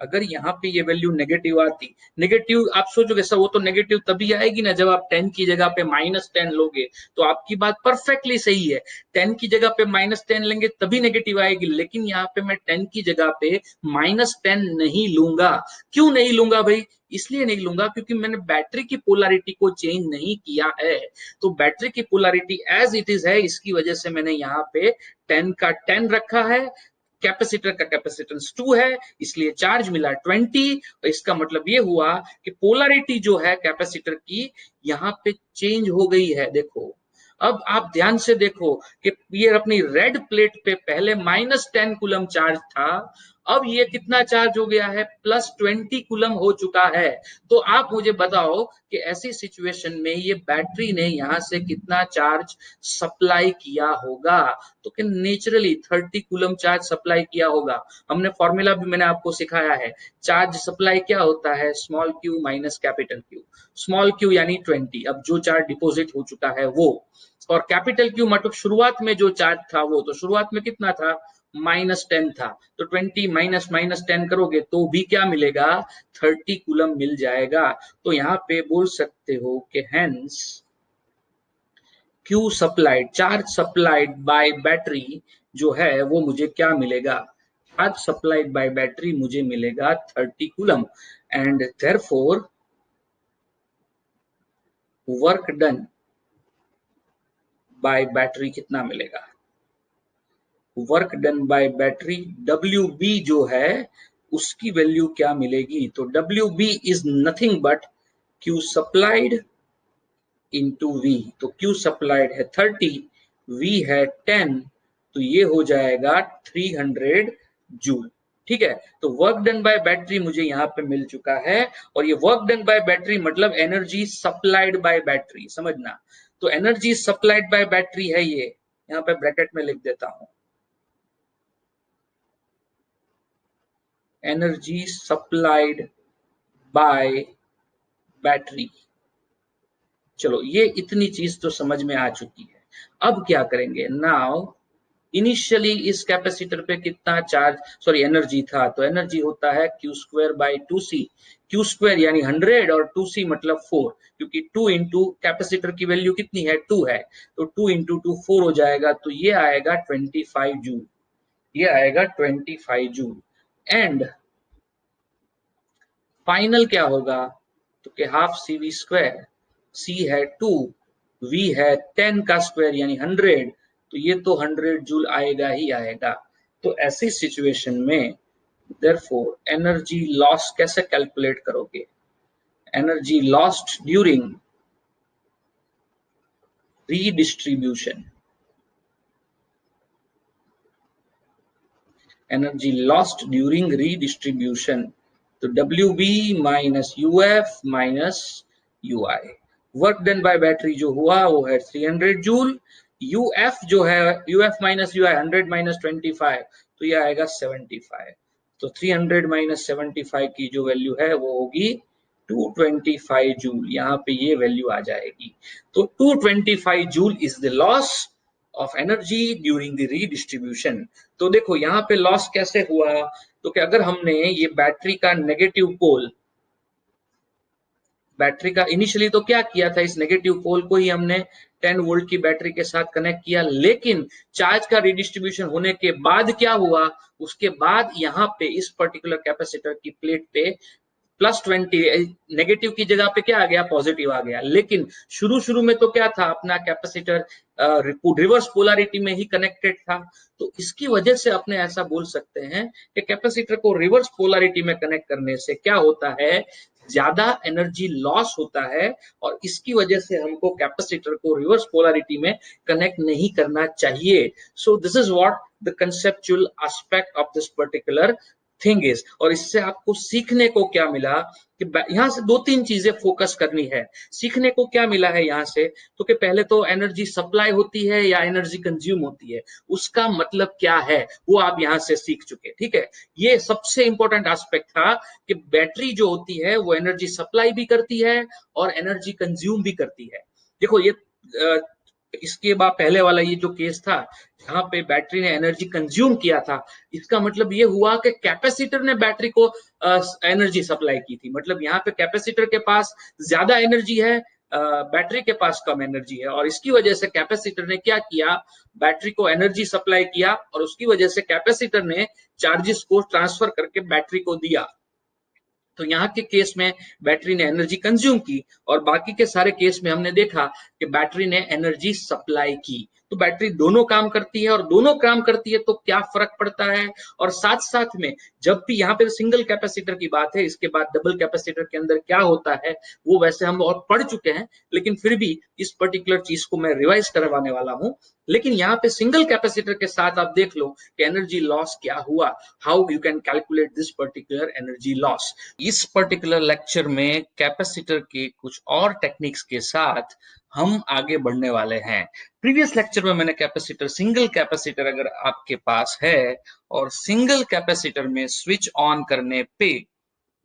अगर यहाँ पे ये वैल्यू नेगेटिव आती, नेगेटिव आप सोचोगे सर वो तो नेगेटिव तभी आएगी ना जब आप 10 की जगह पे -10 लोगे। तो आपकी बात परफेक्टली सही है, 10 की जगह पे -10 लेंगे तभी नेगेटिव आएगी, लेकिन यहाँ पे मैं 10 की जगह पे -10 नहीं लूंगा। क्यों नहीं लूंगा भाई? इसलिए नहीं लूंगा क्योंकि मैंने बैटरी की पोलैरिटी को चेंज नहीं किया है। तो बैटरी की पोलैरिटी एज इट इज है, इसकी वजह से मैंने यहाँ पे 10 का 10 रखा है। कैपेसिटर का कैपेसिटेंस 2 है, इसलिए चार्ज मिला 20। इसका मतलब ये हुआ कि पोलैरिटी जो है कैपेसिटर की यहाँ पे चेंज हो गई है। देखो अब आप ध्यान से देखो कि ये अपनी रेड प्लेट पे पहले -10 कूलम चार्ज था, अब ये कितना चार्ज हो गया है? +20 कूलम हो चुका है। तो आप मुझे बताओ कि ऐसी सिचुएशन में ये बैटरी ने यहाँ से कितना चार्ज सप्लाई किया होगा? तो कि नेचुरली 30 कूलम चार्ज सप्लाई किया होगा। हमने फॉर्मूला भी मैंने आपको सिखाया है, चार्ज सप्लाई क्या होता है? Small q minus capital Q। Small q यानी 20, अब जो चार्ज डिपॉजिट हो चुका है वो, और कैपिटल Q मतलब शुरुआत में जो चार्ज था वो, तो शुरुआत में कितना था? -10 था। तो 20 माइनस -10 करोगे तो भी क्या मिलेगा? 30 कूलम मिल जाएगा। तो यहाँ पे बोल सकते हो कि hence Q supplied, charge supplied by battery जो है वो मुझे क्या मिलेगा? चार्ज सप्लाइड बाय बैटरी मुझे मिलेगा 30 coulomb and therefore work done by battery कितना मिलेगा? Work done by battery WB जो है उसकी वैल्यू क्या मिलेगी? तो WB is nothing but Q supplied into V। तो Q सप्लाइड है 30, V है 10, तो ये हो जाएगा 300 जूल। ठीक है, तो वर्क डन बाय बैटरी मुझे यहाँ पे मिल चुका है, और ये वर्क डन बाय बैटरी मतलब एनर्जी सप्लाइड बाय बैटरी, समझना। तो एनर्जी सप्लाइड बाय बैटरी है ये, यहाँ पे ब्रैकेट में लिख देता हूं, एनर्जी सप्लाइड बाय बैटरी। चलो ये इतनी चीज तो समझ में आ चुकी है। अब क्या करेंगे? नाउ इनिशियली इस कैपेसिटर पे कितना चार्ज सॉरी एनर्जी था, तो एनर्जी होता है Q square by 2C। Q square यानी 100 और 2C मतलब 4, क्योंकि 2 इंटू कैपेसिटर की वैल्यू कितनी है? 2 है, तो 2 इंटू 2 4 हो जाएगा, तो ये आएगा 25 जूल। ये आएगा 25 जूल। एंड फाइनल क्या होगा? तो कि हाफ CV स्क्वायर, C है 2, V है 10 का स्क्वायर यानी 100, तो ये तो 100 जूल आएगा ही आएगा। तो ऐसी सिचुएशन में देयरफॉर एनर्जी लॉस कैसे कैलकुलेट करोगे? Energy lost during redistribution, energy lost during redistribution, तो WB minus UF minus UI। Work done by battery जो हुआ वो है 300 जूल। UF जो है UF माइनस UI 100 माइनस 25, तो ये आएगा 75। तो 300 माइनस 75 की जो वैल्यू है वो होगी 225 जूल। यहाँ पे ये वैल्यू आ जाएगी। तो 225 joule is the loss of energy during the redistribution. तो देखो यहाँ पे लॉस कैसे हुआ? तो कि अगर हमने ये बैटरी का नेगेटिव पोल, बैटरी का इनिशियली तो क्या किया था, इस नेगेटिव पोल को ही हमने 10 वोल्ट की बैटरी के साथ कनेक्ट किया, लेकिन चार्ज का रिडिस्ट्रीब्यूशन होने के बाद क्या हुआ? उसके बाद यहाँ पे इस पर्टिकुलर कैपेसिटर की प्लेट पे +20 नेगेटिव की जगह पे क्या आ गया? पॉजिटिव आ गया। लेकिन शुरू शुरू में तो क्या था, अपना कैपेसिटर रिवर्स पोलैरिटी में ही कनेक्टेड था। तो इसकी वजह से अपने ऐसा बोल सकते हैं कि कैपेसिटर को रिवर्स पोलैरिटी में कनेक्ट करने से क्या होता है? ज्यादा एनर्जी लॉस होता है, और इसकी वजह से हमको कैपेसिटर को रिवर्स पोलैरिटी में कनेक्ट नहीं करना चाहिए। सो this is what the conceptual aspect of this particular thing is. और इससे आपको सीखने को क्या मिला कि यहाँ से दो तीन चीजें फोकस करनी है। सीखने को क्या मिला है यहाँ से? तो कि पहले तो एनर्जी सप्लाई होती है या एनर्जी कंज्यूम होती है, उसका मतलब क्या है वो आप यहाँ से सीख चुके। ठीक है, ये सबसे इंपॉर्टेंट एस्पेक्ट था कि बैटरी जो होती है वो एनर्जी सप्लाई भी करती है और एनर्जी कंज्यूम भी करती है। देखो ये इसके बाद पहले वाला ये जो केस था जहां पे बैटरी ने एनर्जी कंज्यूम किया था, इसका मतलब ये हुआ कि कैपेसिटर ने बैटरी को एनर्जी सप्लाई की थी। मतलब यहाँ पे कैपेसिटर के पास ज्यादा एनर्जी है, बैटरी के पास कम एनर्जी है, और इसकी वजह से कैपेसिटर ने क्या किया? बैटरी को एनर्जी सप्लाई किया, और उसकी वजह से कैपेसिटर ने चार्जेस को ट्रांसफर करके बैटरी को दिया। तो यहाँ के केस में बैटरी ने एनर्जी कंज्यूम की, और बाकी के सारे केस में हमने देखा कि बैटरी ने एनर्जी सप्लाई की। तो बैटरी दोनों काम करती है, और दोनों काम करती है तो क्या फर्क पड़ता है? और साथ साथ में जब भी यहाँ पे सिंगल कैपेसिटर की बात है, इसके बाद डबल कैपेसिटर के अंदर क्या होता है वो वैसे हम और पढ़ चुके हैं, लेकिन फिर भी इस पर्टिकुलर चीज को मैं रिवाइज करवाने वाला हूँ। लेकिन यहाँ पे सिंगल कैपेसिटर के साथ आप देख लो कि एनर्जी लॉस क्या हुआ, how you can calculate this particular energy loss. इस पर्टिकुलर लेक्चर में कैपेसिटर के कुछ और टेक्निक्स के साथ हम आगे बढ़ने वाले हैं। प्रीवियस लेक्चर में मैंने कैपेसिटर, सिंगल कैपेसिटर अगर आपके पास है और सिंगल कैपेसिटर में स्विच ऑन करने पे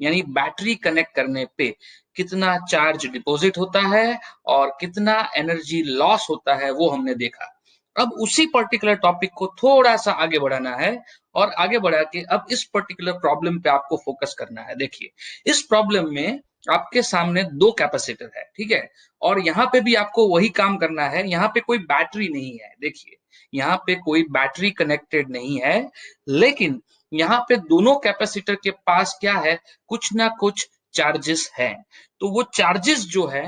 यानी बैटरी कनेक्ट करने पे कितना चार्ज डिपॉजिट होता है और कितना एनर्जी लॉस होता है वो हमने देखा। अब उसी पर्टिकुलर टॉपिक को थोड़ा सा आगे बढ़ाना है, और आगे बढ़ा के अब इस पर्टिकुलर प्रॉब्लम पे आपको फोकस करना है। देखिए, इस प्रॉब्लम में आपके सामने दो कैपेसिटर है, ठीक है, और यहाँ पे भी आपको वही काम करना है। यहाँ पे कोई बैटरी नहीं है, देखिए यहाँ पे कोई बैटरी कनेक्टेड नहीं है, लेकिन यहाँ पे दोनों कैपेसिटर के पास क्या है, कुछ ना कुछ चार्जेस है। तो वो चार्जेस जो है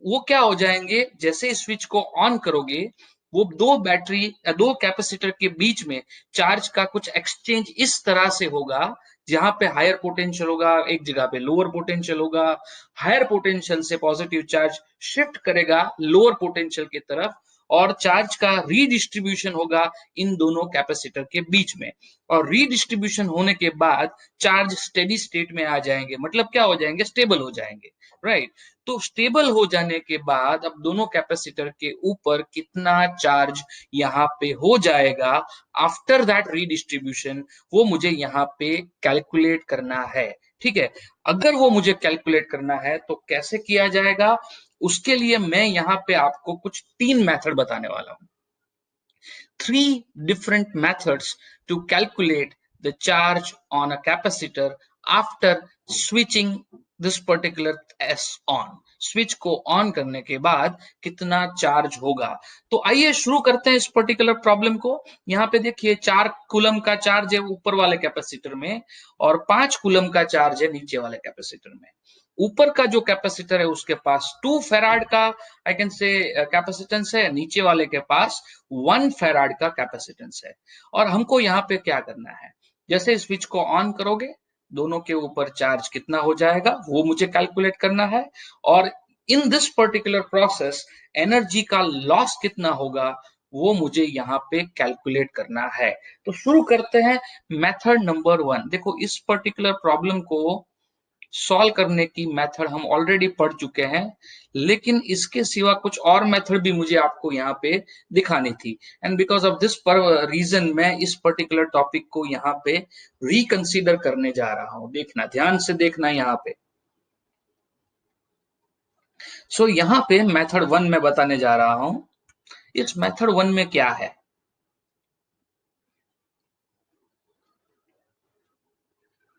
वो क्या हो जाएंगे, जैसे स्विच को ऑन करोगे वो दो बैटरी या दो कैपेसिटर के बीच में चार्ज का कुछ एक्सचेंज इस तरह से होगा, जहां पे हायर पोटेंशियल होगा, एक जगह पे लोअर पोटेंशियल होगा। हायर पोटेंशियल से पॉजिटिव चार्ज शिफ्ट करेगा लोअर पोटेंशियल की तरफ, और चार्ज का रीडिस्ट्रीब्यूशन होगा इन दोनों कैपेसिटर के बीच में। और रीडिस्ट्रीब्यूशन होने के बाद चार्ज स्टेडी स्टेट में आ जाएंगे, मतलब क्या हो जाएंगे, स्टेबल हो जाएंगे, राइट। तो स्टेबल हो जाने के बाद अब दोनों कैपेसिटर के ऊपर कितना चार्ज यहाँ पे हो जाएगा आफ्टर दैट रीडिस्ट्रीब्यूशन, वो मुझे यहाँ पे कैलकुलेट करना है। ठीक है, अगर वो मुझे कैलकुलेट करना है तो कैसे किया जाएगा, उसके लिए मैं यहाँ पे आपको कुछ 3 मेथड बताने वाला हूं। 3 different methods to calculate the charge on a capacitor after switching this particular S on। Switch को ऑन करने के बाद कितना चार्ज होगा। तो आइए शुरू करते हैं इस पर्टिकुलर प्रॉब्लम को। यहाँ पे देखिए 4 कूलम का चार्ज है ऊपर वाले कैपेसिटर में, और 5 कूलम का चार्ज है नीचे वाले कैपेसिटर में। ऊपर का जो कैपेसिटर है उसके पास 2 फेराड का आई कैन से कैपेसिटेंस है, नीचे वाले के पास 1 फेराड का कैपेसिटेंस है। और हमको यहाँ पे क्या करना है, जैसे स्विच को ऑन करोगे दोनों के ऊपर चार्ज कितना हो जाएगा वो मुझे कैलकुलेट करना है, और in this particular process energy का लॉस कितना होगा वो मुझे यहाँ पे कैलकुलेट करना है। तो शुरू करते हैं मेथड नंबर 1। देखो इस पर्टिकुलर प्रॉब्लम को सॉल्व करने की मेथड हम ऑलरेडी पढ़ चुके हैं, लेकिन इसके सिवा कुछ और मेथड भी मुझे आपको यहाँ पे दिखानी थी। And because of this reason मैं इस पर्टिकुलर टॉपिक को यहाँ पे रिकंसीडर करने जा रहा हूँ। देखना, ध्यान से देखना यहाँ पे। सो यहाँ पे मेथड 1 में बताने जा रहा हूं। इस मेथड 1 में क्या है,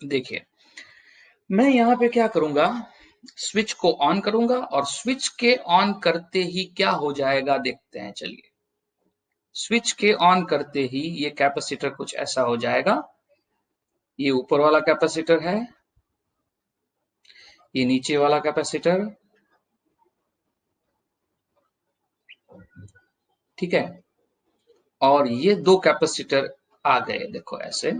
देखिए मैं यहाँ पे क्या करूंगा, स्विच को ऑन करूंगा, और स्विच के ऑन करते ही क्या हो जाएगा देखते हैं। चलिए, स्विच के ऑन करते ही ये कैपेसिटर कुछ ऐसा हो जाएगा। ये ऊपर वाला कैपेसिटर है, ये नीचे वाला कैपेसिटर, ठीक है। और ये दो कैपेसिटर आ गए, देखो ऐसे।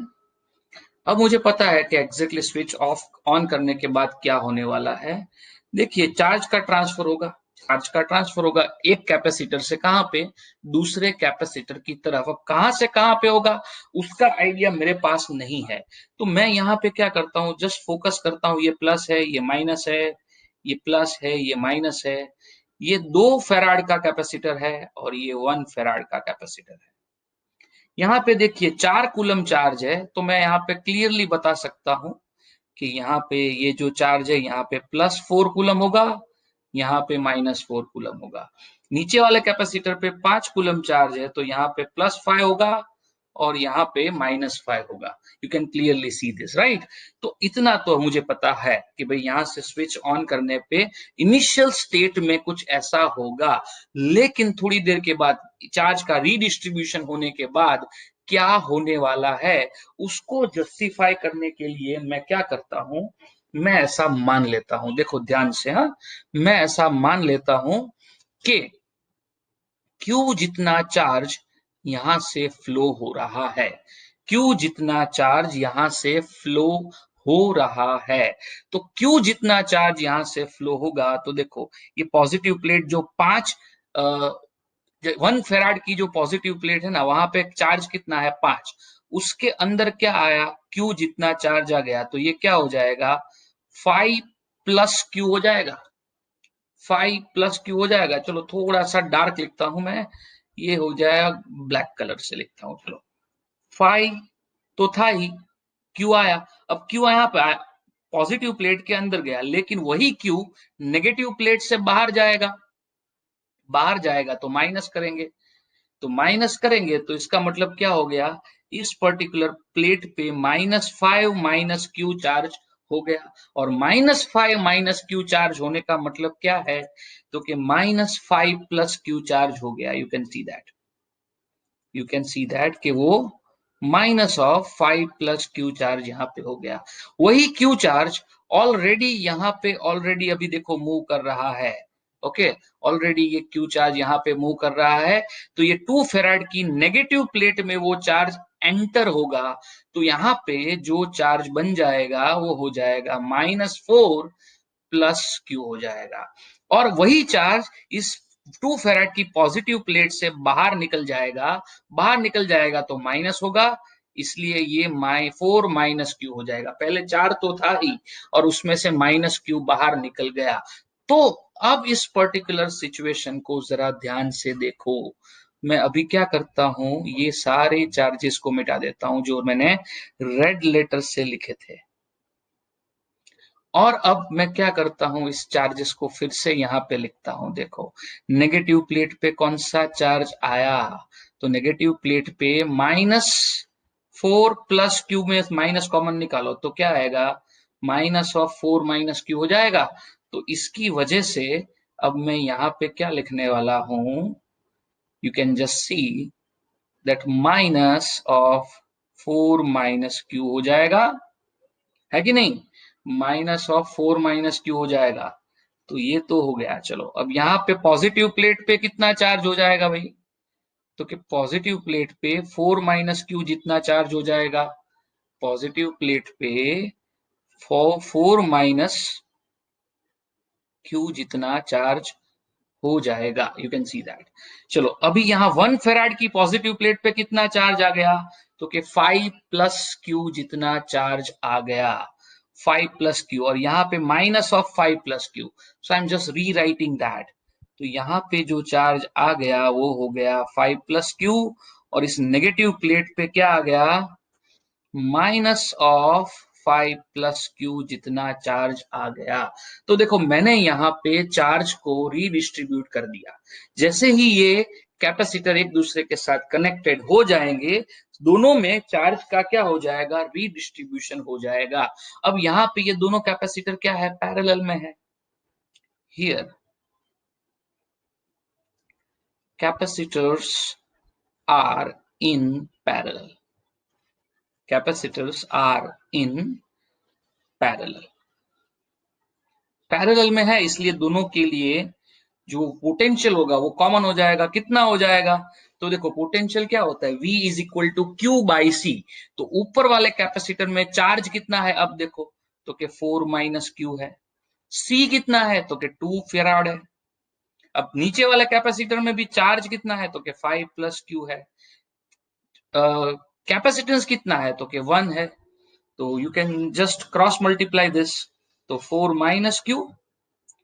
अब मुझे पता है कि एग्जैक्टली स्विच ऑफ ऑन करने के बाद क्या होने वाला है। देखिए चार्ज का ट्रांसफर होगा, चार्ज का ट्रांसफर होगा एक कैपेसिटर से कहां पे, दूसरे कैपेसिटर की तरफ। अब कहां से कहां पे होगा उसका आइडिया मेरे पास नहीं है, तो मैं यहाँ पे क्या करता हूँ, जस्ट फोकस करता हूँ। ये प्लस है, ये माइनस है, ये प्लस है, ये माइनस है। ये 2 फेराड का कैपेसिटर है और ये 1 फेराड का कैपेसिटर है। यहाँ पे देखिए 4 कूलम चार्ज है, तो मैं यहाँ पे क्लियरली बता सकता हूं कि यहाँ पे ये जो चार्ज है यहाँ पे +4 कूलम होगा, यहाँ पे -4 कूलम होगा। नीचे वाले कैपेसिटर पे 5 कूलम चार्ज है, तो यहाँ पे +5 होगा और यहाँ पे -5 होगा। You can clearly see this, right. तो इतना तो मुझे पता है कि भाई यहाँ से स्विच ऑन करने पे इनिशियल स्टेट में कुछ ऐसा होगा, लेकिन थोड़ी देर के बाद चार्ज का रीडिस्ट्रीब्यूशन होने के बाद क्या होने वाला है उसको जस्टिफाई करने के लिए मैं क्या करता हूं, मैं ऐसा मान लेता हूं, देखो ध्यान से, हाँ, मैं ऐसा मान लेता हूं कि Q जितना चार्ज यहां से फ्लो हो रहा है, Q जितना चार्ज यहां से फ्लो हो रहा है, तो Q जितना चार्ज यहां से फ्लो होगा, तो देखो ये पॉजिटिव प्लेट जो 1 फेराड की जो पॉजिटिव प्लेट है ना, वहां पे चार्ज कितना है 5, उसके अंदर क्या आया, Q जितना चार्ज आ गया, तो ये क्या हो जाएगा 5 प्लस Q हो जाएगा, 5 प्लस Q हो जाएगा। चलो थोड़ा सा डार्क लिखता हूं मैं, ये हो जाएगा ब्लैक कलर से लिखता हूं। चलो 5 तो था ही, Q आया। अब Q यहाँ पे आया, पॉजिटिव प्लेट के अंदर गया, लेकिन वही Q नेगेटिव प्लेट से बाहर जाएगा, बाहर जाएगा तो माइनस करेंगे, तो माइनस करेंगे तो इसका मतलब क्या हो गया, इस पर्टिकुलर प्लेट पे -5 माइनस क्यू चार्ज हो गया। और -5 माइनस क्यू चार्ज होने का मतलब क्या है, तो कि -5 प्लस क्यू चार्ज हो गया। You can see that, you can see that कि वो minus of 5 plus Q charge यहाँ पे हो गया। वही क्यू चार्ज ऑलरेडी यहाँ पे ऑलरेडी अभी देखो मूव कर रहा है। ओके, ऑलरेडी ये क्यू चार्ज यहाँ पे मूव कर रहा है, तो ये 2 फेराड की नेगेटिव प्लेट में वो चार्ज एंटर होगा, तो यहाँ पे जो चार्ज बन जाएगा वो हो जाएगा -4 प्लस क्यू हो जाएगा। और वही चार्ज इस 2 फेराड की पॉजिटिव प्लेट से बाहर निकल जाएगा। बाहर निकल जाएगा तो माइनस होगा, इसलिए ये 4 माइनस क्यू हो जाएगा। पहले 4 तो था ही और उसमें से माइनस क्यू बाहर निकल गया। तो अब इस पर्टिकुलर सिचुएशन को जरा ध्यान से देखो। मैं अभी क्या करता हूं, ये सारे चार्जेस को मिटा देता हूं जो मैंने रेड लेटर से लिखे थे। और अब मैं क्या करता हूं, इस चार्जेस को फिर से यहाँ पे लिखता हूं। देखो, नेगेटिव प्लेट पे कौन सा चार्ज आया, तो नेगेटिव प्लेट पे -4 प्लस क्यू में माइनस कॉमन निकालो तो क्या आएगा, -4 माइनस क्यू हो जाएगा। तो इसकी वजह से अब मैं यहाँ पे क्या लिखने वाला हूं, you can just see that -4 minus Q हो जाएगा, है कि नहीं। -4 माइनस क्यू हो जाएगा, तो ये तो हो गया। चलो अब यहाँ पे पॉजिटिव प्लेट पे कितना चार्ज हो जाएगा भाई, तो कि पॉजिटिव प्लेट पे 4 माइनस क्यू जितना चार्ज हो जाएगा। पॉजिटिव प्लेट पे 4 माइनस क्यू जितना चार्ज हो जाएगा, यू कैन सी दैट। चलो अभी यहाँ 1 फेराड की पॉजिटिव प्लेट पे कितना चार्ज आ गया, तो कि 5 प्लस क्यू जितना चार्ज आ गया। 5 प्लस क्यू, और यहाँ पे -5 plus Q, so I am just री राइटिंग दैट। तो यहाँ पे जो चार्ज आ गया वो हो गया 5 प्लस क्यू, और इस नेगेटिव प्लेट पे क्या आ गया, -5 प्लस क्यू जितना चार्ज आ गया। तो देखो मैंने यहाँ पे चार्ज को रीडिस्ट्रीब्यूट कर दिया। जैसे ही ये कैपेसिटर एक दूसरे के साथ कनेक्टेड हो जाएंगे, दोनों में चार्ज का क्या हो जाएगा, रीडिस्ट्रीब्यूशन हो जाएगा। अब यहाँ पे ये दोनों कैपेसिटर क्या है, पैरेलल में है। Here capacitors are in parallel, capacitors are in parallel. Parallel में है इसलिए दोनों के लिए जो पोटेंशियल होगा वो कॉमन हो जाएगा। कितना हो जाएगा, तो देखो पोटेंशियल क्या होता है, V is equal to Q by C. तो ऊपर वाले कैपेसिटर में चार्ज कितना है, अब देखो तो के 4 माइनस क्यू है। C कितना है, तो के 2 फेराड है। अब नीचे वाले कैपेसिटर में भी चार्ज कितना है, तो के 5 प्लस क्यू है। कैपेसिटेंस कितना है, तो के 1 है। तो you can just cross multiply this, तो 4 माइनस क्यू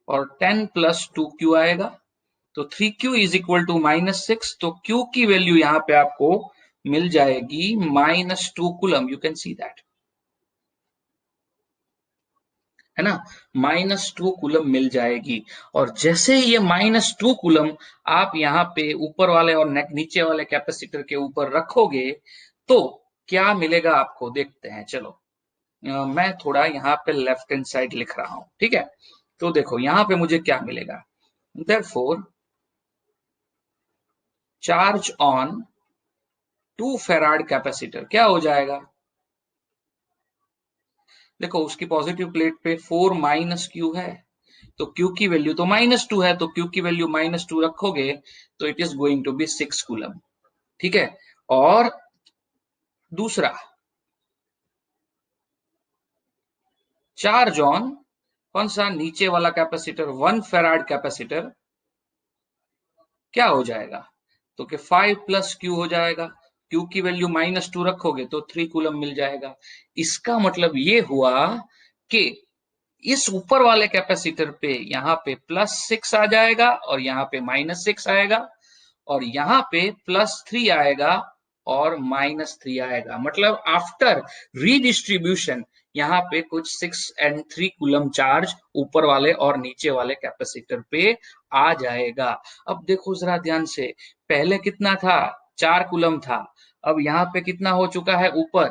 और 10 प्लस 2 क्यू आएगा, तो 3q इज इक्वल टू -6। तो q की वैल्यू यहाँ पे आपको मिल जाएगी -2 coulomb, you can see that, है ना, -2 कूलम मिल जाएगी। और जैसे ही ये -2 कूलम आप यहाँ पे ऊपर वाले और नीचे वाले कैपेसिटर के ऊपर रखोगे तो क्या मिलेगा आपको, देखते हैं। चलो मैं थोड़ा यहाँ पे लेफ्ट हैंड साइड लिख रहा हूं, ठीक है। तो देखो यहाँ पे मुझे क्या मिलेगा, therefore charge on 2 farad capacitor क्या हो जाएगा, देखो उसकी पॉजिटिव प्लेट पे 4 माइनस क्यू है, तो क्यू की वैल्यू तो -2 है, तो क्यू की वैल्यू -2 रखोगे तो it is going to be 6 coulomb, ठीक है। और दूसरा चार्ज ऑन कौन सा, नीचे वाला कैपेसिटर 1 फेराड कैपेसिटर क्या हो जाएगा, तो कि 5 प्लस क्यू हो जाएगा। क्यू की वैल्यू -2 रखोगे तो 3 कूलम मिल जाएगा। इसका मतलब ये हुआ कि इस ऊपर वाले कैपेसिटर पे यहाँ पे +6 आ जाएगा और यहाँ पे -6 आएगा, और यहाँ पे +3 आएगा और -3 आएगा। मतलब आफ्टर रीडिस्ट्रीब्यूशन यहाँ पे कुछ 6 एंड 3 कूलम चार्ज ऊपर वाले और नीचे वाले कैपेसिटर पे आ जाएगा। अब देखो जरा ध्यान से, पहले कितना था, 4 कूलम था। अब यहाँ पे कितना हो चुका है ऊपर,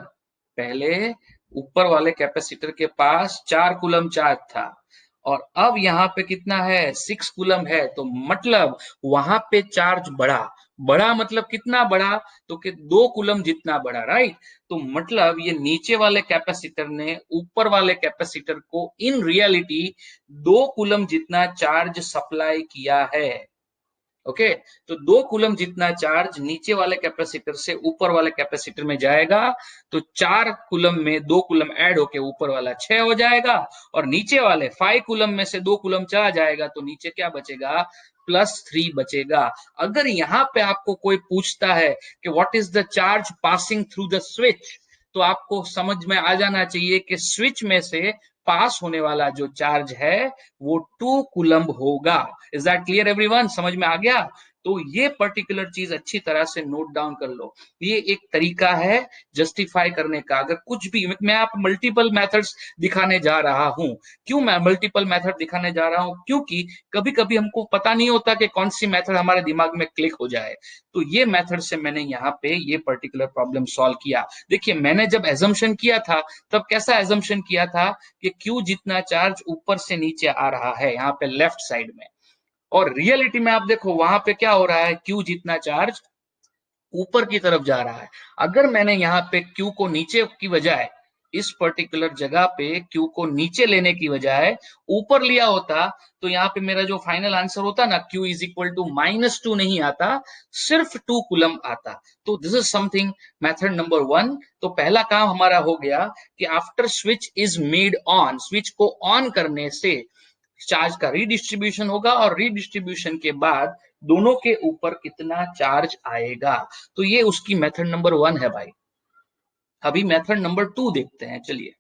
पहले ऊपर वाले कैपेसिटर के पास 4 कूलम चार्ज था और अब यहाँ पे कितना है, 6 कूलम है। तो मतलब वहां पे चार्ज बढ़ा, बड़ा मतलब कितना बड़ा, तो कि 2 कूलम जितना बड़ा, राइट। तो मतलब ये नीचे वाले कैपेसिटर ने ऊपर वाले कैपेसिटर को इन रियलिटी 2 कूलम जितना चार्ज सप्लाई किया है। ओके, तो 2 कूलम जितना चार्ज नीचे वाले कैपेसिटर से ऊपर वाले कैपेसिटर में जाएगा, तो 4 कूलम में 2 कूलम ऐड होके ऊपर वाला 6 हो जाएगा, और नीचे वाले 5 कूलम में से 2 कूलम चला जाएगा, तो नीचे क्या बचेगा, +3 बचेगा। अगर यहाँ पे आपको कोई पूछता है कि what is the charge passing through the switch, तो आपको समझ में आ जाना चाहिए कि स्विच में से पास होने वाला जो चार्ज है वो 2 कूलम होगा। इज दैट क्लियर एवरीवन, समझ में आ गया। तो ये पर्टिकुलर चीज अच्छी तरह से नोट डाउन कर लो। ये एक तरीका है जस्टिफाई करने का। अगर कुछ भी, मैं आप मल्टीपल मेथड्स दिखाने जा रहा हूं। क्यों मैं मल्टीपल मेथड दिखाने जा रहा हूं, क्योंकि कभी कभी हमको पता नहीं होता कि कौन सी मेथड हमारे दिमाग में क्लिक हो जाए। तो ये मेथड से मैंने यहाँ पे ये पर्टिकुलर प्रॉब्लम सॉल्व किया। देखिए, मैंने जब एजम्पशन किया था तब कैसा एजम्पशन किया था कि क्यू जितना चार्ज ऊपर से नीचे आ रहा है यहाँ पे लेफ्ट साइड में, और रियलिटी में आप देखो वहां पे क्या हो रहा है, क्यू जितना चार्ज ऊपर की तरफ जा रहा है। अगर मैंने यहाँ पे क्यू को नीचे की बजाय, इस पर्टिकुलर जगह पे क्यू को नीचे लेने की बजाय ऊपर लिया होता, तो यहाँ पे मेरा जो फाइनल आंसर होता ना, क्यू इज इक्वल टू -2 नहीं आता, सिर्फ 2 कूलम आता। तो this is something, method number 1। तो पहला काम हमारा हो गया कि after switch is made on, switch को ऑन करने से चार्ज का रीडिस्ट्रीब्यूशन होगा, और रीडिस्ट्रीब्यूशन के बाद दोनों के ऊपर कितना चार्ज आएगा। तो ये उसकी मेथड नंबर 1 है भाई। अभी मेथड नंबर 2 देखते हैं, चलिए।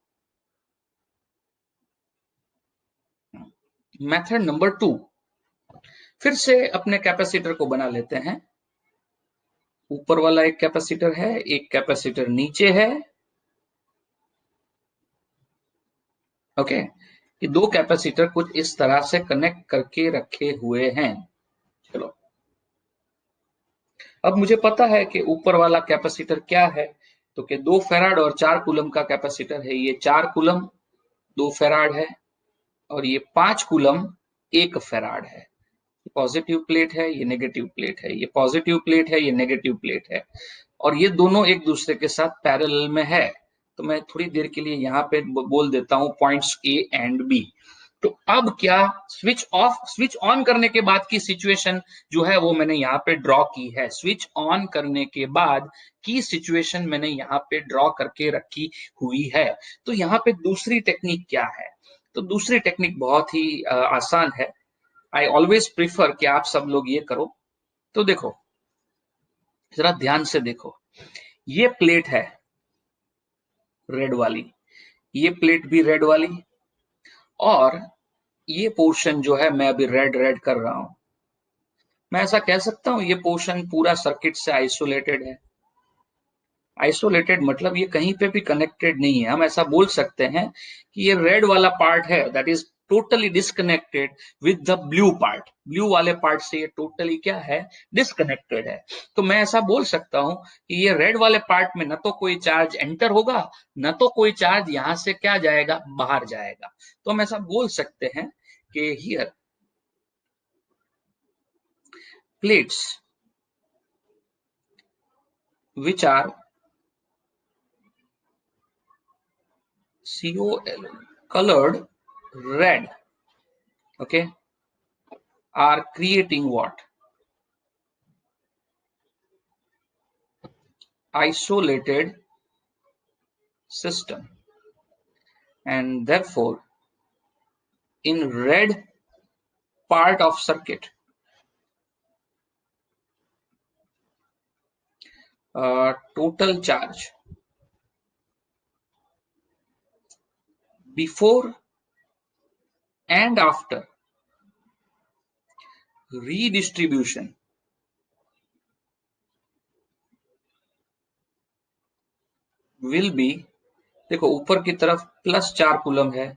मेथड नंबर 2, फिर से अपने कैपेसिटर को बना लेते हैं। ऊपर वाला एक कैपेसिटर है, एक कैपेसिटर नीचे है। ओके, ये 2 कैपेसिटर कुछ इस तरह से कनेक्ट करके रखे हुए हैं। चलो, अब मुझे पता है कि ऊपर वाला कैपेसिटर क्या है, तो कि 2 फैराड और 4 कूलम का कैपेसिटर है। ये 4 कूलम 2 फैराड है, और ये 5 कूलम 1 फैराड है। ये पॉजिटिव प्लेट है, ये नेगेटिव प्लेट है, ये पॉजिटिव प्लेट है, ये नेगेटिव प्लेट है, और ये दोनों एक दूसरे के साथ पैरेलल में है। तो मैं थोड़ी देर के लिए यहाँ पे बोल देता हूँ पॉइंट्स ए एंड बी। तो अब क्या, स्विच ऑफ, स्विच ऑन करने के बाद की सिचुएशन जो है वो मैंने यहाँ पे ड्रॉ की है। स्विच ऑन करने के बाद की सिचुएशन मैंने यहाँ पे ड्रॉ करके रखी हुई है। तो यहाँ पे दूसरी टेक्निक क्या है, तो दूसरी टेक्निक बहुत ही आसान है। आई ऑलवेज प्रिफर कि आप सब लोग ये करो। तो देखो, जरा ध्यान से देखो, ये प्लेट है रेड वाली, ये प्लेट भी रेड वाली, और ये पोर्शन जो है मैं अभी रेड रेड कर रहा हूं। मैं ऐसा कह सकता हूं ये पोर्शन पूरा सर्किट से आइसोलेटेड है। आइसोलेटेड मतलब ये कहीं पे भी कनेक्टेड नहीं है। हम ऐसा बोल सकते हैं कि ये रेड वाला पार्ट है that is totally disconnected with the blue part. Blue वाले पार्ट से ये टोटली क्या है, डिस्कनेक्टेड है। तो मैं ऐसा बोल सकता हूं कि ये रेड वाले पार्ट में न तो कोई चार्ज एंटर होगा, न तो कोई चार्ज यहां से क्या जाएगा, बाहर जाएगा। तो हम ऐसा बोल सकते हैं कि here plates which are COL colored red, okay, are creating what, isolated system, and therefore in red part of circuit total charge before and after redistribution will be, देखो ऊपर की तरफ +4 कूलम है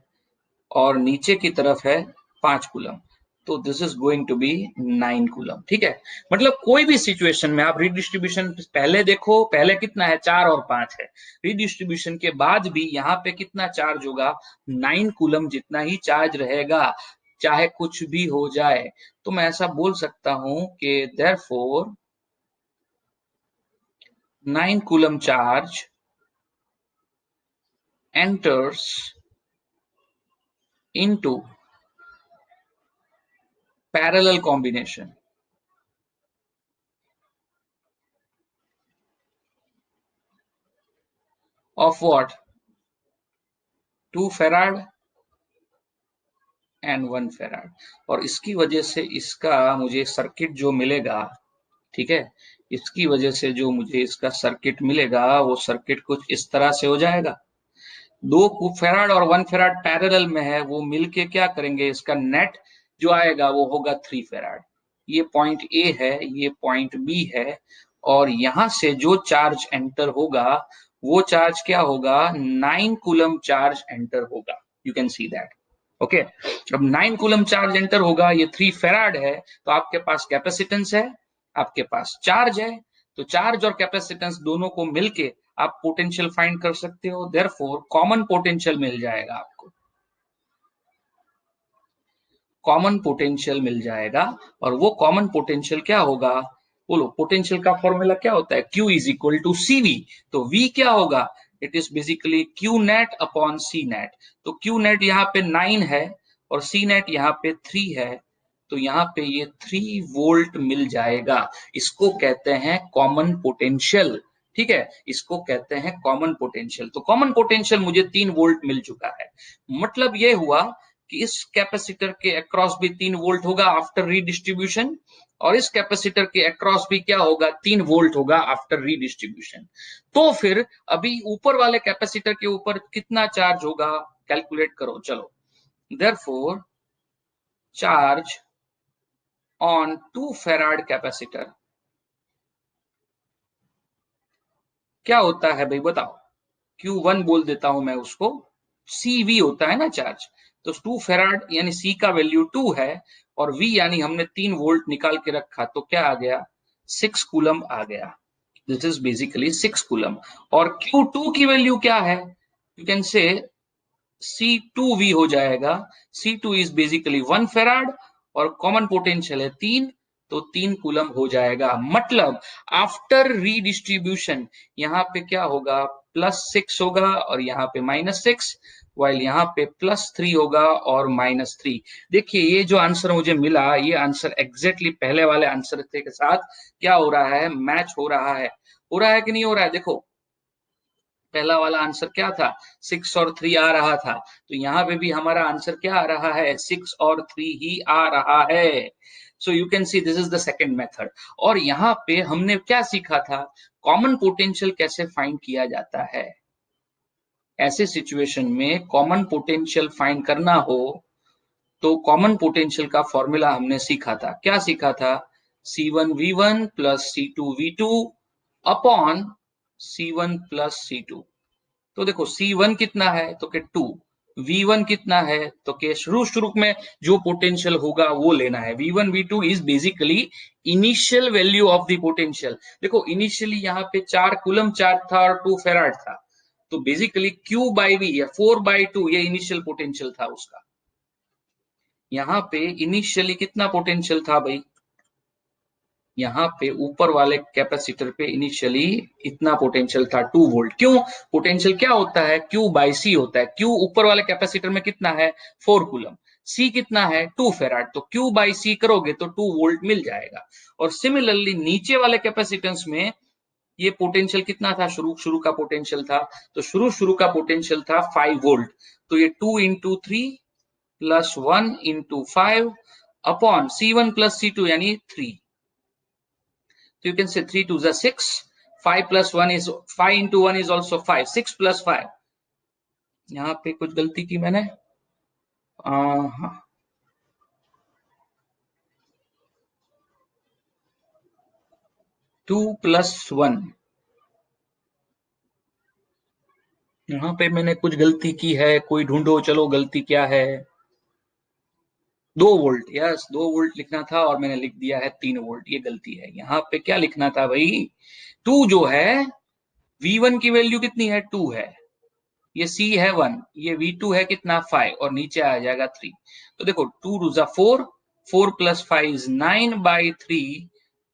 और नीचे की तरफ है 5 कूलम, तो this is going to be 9 coulomb. ठीक है, मतलब कोई भी सिचुएशन में आप रिडिस्ट्रीब्यूशन पहले देखो, पहले कितना है, 4 और 5 है। रिडिस्ट्रीब्यूशन के बाद भी यहाँ पे कितना चार्ज होगा, 9 कूलम जितना ही चार्ज रहेगा, चाहे कुछ भी हो जाए। तो मैं ऐसा बोल सकता हूं कि therefore 9 coulomb charge enters into parallel combination of what? 2 farad and 1 farad. और इसकी वजह से इसका मुझे सर्किट जो मिलेगा, ठीक है, इसकी वजह से जो मुझे इसका सर्किट मिलेगा वो सर्किट कुछ इस तरह से हो जाएगा। 2 फेराड और 1 फेराड पैरेलल में है, वो मिलके क्या करेंगे, इसका नेट जो आएगा वो होगा 3 फेराड। ये पॉइंट ए है, ये पॉइंट बी है, और यहां से जो चार्ज एंटर होगा वो चार्ज क्या होगा, 9 कूलम चार्ज एंटर होगा। You can see that. Okay, अब 9 कूलम चार्ज एंटर होगा, ये 3 फेराड है, तो आपके पास कैपेसिटेंस है, आपके पास चार्ज है, तो चार्ज और कैपेसिटेंस दोनों को मिलके आप पोटेंशियल फाइंड कर सकते हो। देयरफॉर कॉमन पोटेंशियल मिल जाएगा आपको, कॉमन पोटेंशियल मिल जाएगा। और वो कॉमन पोटेंशियल क्या होगा, बोलो, पोटेंशियल का फॉर्मूला क्या होता है, Q is equal to CV। तो V क्या होगा, it is basically Q net upon C net. तो Q नेट यहाँ पे 9 है और C नेट यहाँ पे 3 है, तो यहाँ पे ये 3 वोल्ट मिल जाएगा। इसको कहते हैं कॉमन पोटेंशियल, ठीक है, इसको कहते हैं कॉमन पोटेंशियल। तो कॉमन पोटेंशियल मुझे 3 वोल्ट मिल चुका है। मतलब ये हुआ कि इस कैपेसिटर के अक्रॉस भी 3 वोल्ट होगा आफ्टर रीडिस्ट्रीब्यूशन, और इस कैपेसिटर के अक्रॉस भी क्या होगा, 3 वोल्ट होगा आफ्टर रीडिस्ट्रीब्यूशन। तो फिर अभी ऊपर वाले कैपेसिटर के ऊपर कितना चार्ज होगा, कैलकुलेट करो चलो। Therefore charge on 2 farad capacitor क्या होता है भाई, बताओ। Q1 बोल देता हूं मैं उसको, CV होता है ना चार्ज। तो 2 फेराड यानी C का वैल्यू 2 है, और V यानी हमने 3 वोल्ट निकाल के रखा, तो क्या आ गया, 6 कूलम आ गया। This is basically 6 coulomb. और Q2 की वैल्यू क्या है, यू कैन से C2V हो जाएगा। C2 इज बेसिकली 1 फेराड और कॉमन पोटेंशियल है 3, तो 3 कूलम हो जाएगा। मतलब आफ्टर रीडिस्ट्रीब्यूशन यहाँ पे क्या होगा, +6 होगा और यहाँ पे -6, वाइल यहाँ पे +3 होगा और -3। देखिए ये जो आंसर मुझे मिला, ये आंसर एग्जैक्टली पहले वाले आंसर के साथ क्या हो रहा है, मैच हो रहा है कि नहीं हो रहा है। देखो पहला वाला आंसर क्या था, 6 और 3 आ रहा था, तो यहाँ पे भी हमारा आंसर क्या आ रहा है, 6 और 3 ही आ रहा है। So you can see this is the second method. और यहाँ पे हमने क्या सीखा था, कॉमन पोटेंशियल कैसे फाइंड किया जाता है। ऐसे सिचुएशन में कॉमन पोटेंशियल फाइंड करना हो तो कॉमन पोटेंशियल का फॉर्मूला हमने सीखा था। क्या सीखा था, C1V1 plus C2V2 upon C1 plus C2। तो देखो C1 कितना है, तो के 2, V1 कितना है, तो के शुरू में जो पोटेंशियल होगा वो लेना है। V1 V2 is basically initial value of the potential. देखो इनिशियली यहाँ पे 4 कूलम चार्ज था और 2 फेराड था, तो बेसिकली Q बाई V या 4/2 ये इनिशियल पोटेंशियल था उसका। यहाँ पे इनिशियली कितना पोटेंशियल था भाई, यहाँ पे ऊपर वाले कैपेसिटर पे इनिशियली इतना पोटेंशियल था 2 वोल्ट। क्यों, पोटेंशियल क्या होता है, Q बाई C होता है। Q ऊपर वाले कैपेसिटर में कितना है, 4 कूलम, C कितना है, 2 फेराड, तो Q बाई C करोगे तो 2 वोल्ट मिल जाएगा। और सिमिलरली नीचे वाले कैपेसिटेंस में ये पोटेंशियल कितना था, शुरू का पोटेंशियल था, तो शुरू का पोटेंशियल था 5 वोल्ट, तो ये 2 into 3 plus 1 into 5 upon C1 plus C2 यानी 3। So you can say 3 2s are 6, 5 plus 1 is 5 into 1 is also 5, 6 plus 5। यहाँ पे कुछ गलती की मैंने, हाँ 2 plus 1, यहाँ पे मैंने कुछ गलती की है, कोई ढूंढो चलो गलती क्या है। 2 वोल्ट, यस 2 वोल्ट लिखना था और मैंने लिख दिया है 3 वोल्ट, ये गलती है। यहाँ पे क्या लिखना था भाई, 2 जो है V1 की वैल्यू कितनी है, 2 है, ये C है 1, ये V2 है कितना 5 और नीचे आ जाएगा 3। तो देखो 2 2 4, 4 प्लस 5 इज 9/3,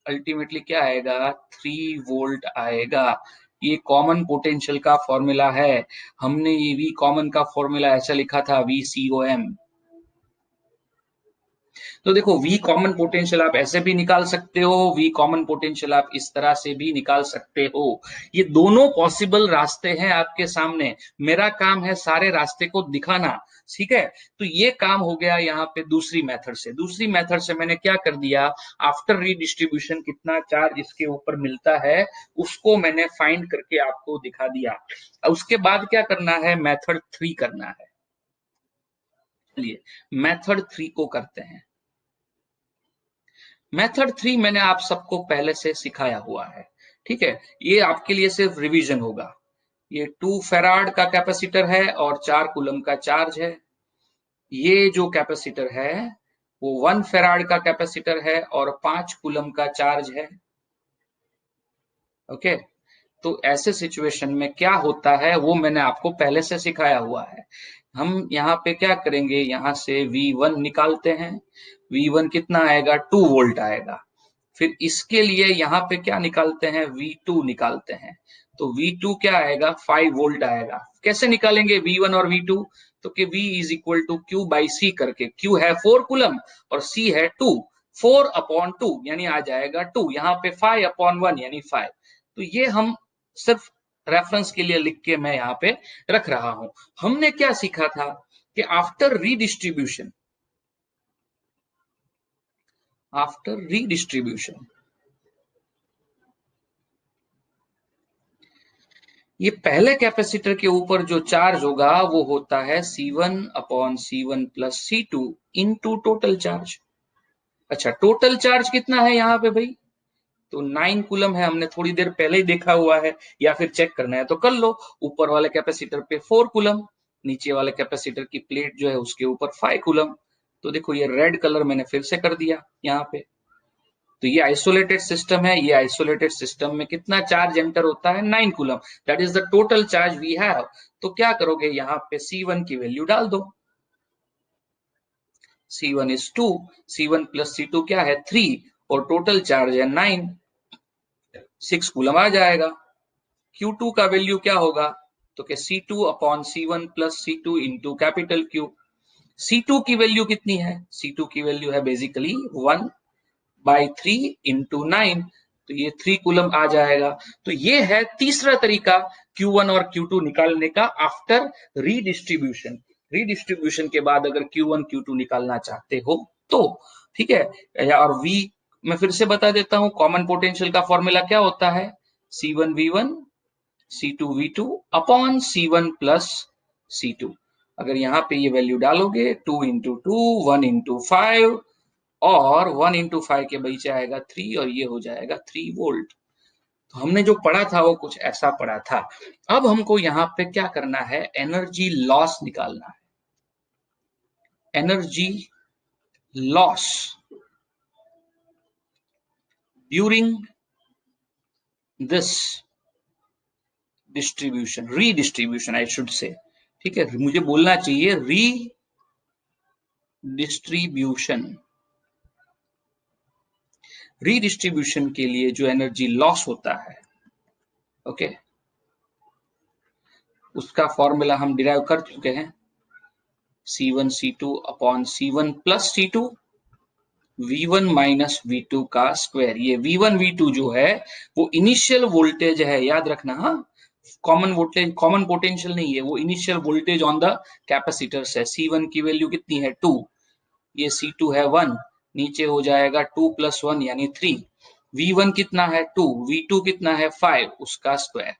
अल्टीमेटली क्या आएगा, 3 वोल्ट आएगा। ये कॉमन पोटेंशियल का फॉर्मूला है। हमने ये वी कॉमन का फॉर्मूला ऐसा लिखा था, VCOM। तो देखो, V कॉमन पोटेंशियल आप ऐसे भी निकाल सकते हो, V कॉमन पोटेंशियल आप इस तरह से भी निकाल सकते हो। ये दोनों पॉसिबल रास्ते हैं आपके सामने। मेरा काम है सारे रास्ते को दिखाना, ठीक है। तो ये काम हो गया यहाँ पे दूसरी मेथड से। दूसरी मेथड से मैंने क्या कर दिया, आफ्टर रीडिस्ट्रीब्यूशन कितना चार्ज इसके ऊपर मिलता है उसको मैंने फाइंड करके आपको दिखा दिया। उसके बाद क्या करना है, मेथड 3 करना है। चलिए मेथड 3 को करते हैं। मेथड 3 मैंने आप सबको पहले से सिखाया हुआ है, ठीक है। ये आपके लिए सिर्फ रिवीजन होगा। ये 2 फेराड का कैपेसिटर है और 4 कूलम का चार्ज है। ये जो कैपेसिटर है वो 1 फेराड का कैपेसिटर है और 5 कूलम का चार्ज है। ओके, तो ऐसे सिचुएशन में क्या होता है वो मैंने आपको पहले से सिखाया हुआ है। हम यहाँ पे क्या करेंगे, यहाँ से V1 निकालते हैं। V1 कितना आएगा, 2 वोल्ट आएगा। फिर इसके लिए यहाँ पे क्या निकालते हैं, V2 निकालते हैं। तो V2 क्या आएगा, 5 वोल्ट आएगा। कैसे निकालेंगे V1 और V2, तो कि V is equal to Q by C करके। Q है 4 कूलम और C है 2, 4 अपॉन 2 यानी आ जाएगा 2, यहाँ पे 5 अपॉन 1 यानी 5। तो ये हम सिर्फ रेफरेंस के लिए लिख के मैं यहाँ पे रख रहा हूं। हमने क्या सीखा था कि आफ्टर रीडिस्ट्रीब्यूशन ये पहले कैपेसिटर के ऊपर जो चार्ज होगा वो होता है C1 upon C1 plus C2 into total charge. अच्छा, टोटल चार्ज कितना है यहाँ पे भाई, तो 9 कूलम है, हमने थोड़ी देर पहले ही देखा हुआ है, या फिर चेक करना है तो कर लो। ऊपर वाले कैपेसिटर पे 4 कूलम, नीचे वाले कैपेसिटर की प्लेट जो है उसके ऊपर 5 कूलम। तो देखो ये रेड कलर मैंने फिर से कर दिया यहाँ पे। तो ये आइसोलेटेड सिस्टम है। ये आइसोलेटेड सिस्टम में कितना चार्ज एंटर होता है, 9 coulomb. That is the total charge we have. तो क्या करोगे, यहाँ पे C1 की वैल्यू डाल दो। C1 is 2, C1 plus C2 क्या है 3 और टोटल चार्ज है 9, 6 कूलम आ जाएगा। Q2 का वैल्यू क्या होगा, तो कि C2 upon C1 plus C2 into capital Q। C2 की वैल्यू कितनी है, C2 की वैल्यू है बेसिकली 1 बाई 3 इंटू 9, तो ये 3 कूलम आ जाएगा। तो ये है तीसरा तरीका Q1 और Q2 निकालने का आफ्टर रीडिस्ट्रीब्यूशन। रीडिस्ट्रीब्यूशन के बाद अगर Q1 Q2 निकालना चाहते हो तो, ठीक है। और V मैं फिर से बता देता हूं, कॉमन पोटेंशियल का फॉर्मूला क्या होता है, C1V1 C2V2 upon C1 plus C2। अगर यहाँ पे ये वैल्यू डालोगे 2 इंटू 2, 1 इंटू 5 और 1 इंटू 5 के बीच आएगा 3 और ये हो जाएगा 3 वोल्ट। तो हमने जो पढ़ा था वो कुछ ऐसा पढ़ा था। अब हमको यहाँ पे क्या करना है, एनर्जी लॉस निकालना है। Energy loss during this distribution, redistribution I should say, ठीक है, मुझे बोलना चाहिए रीडिस्ट्रीब्यूशन। रीडिस्ट्रीब्यूशन के लिए जो एनर्जी लॉस होता है, ओके, उसका फॉर्मूला हम डिराइव कर चुके हैं। C1 C2 upon C1 plus C2 V1 minus V2 का स्क्वायर। ये V1 V2 जो है वो इनिशियल वोल्टेज है, याद रखना। हाँ, कॉमन वोल्टेज, कॉमन पोटेंशियल नहीं है, वो initial voltage on the capacitors है। C1 की वैल्यू कितनी है 2, ये C2 है 1, नीचे हो जाएगा 2 प्लस 1 यानी 3। V1 कितना है 2, V2 कितना है 5, उसका स्क्वायर।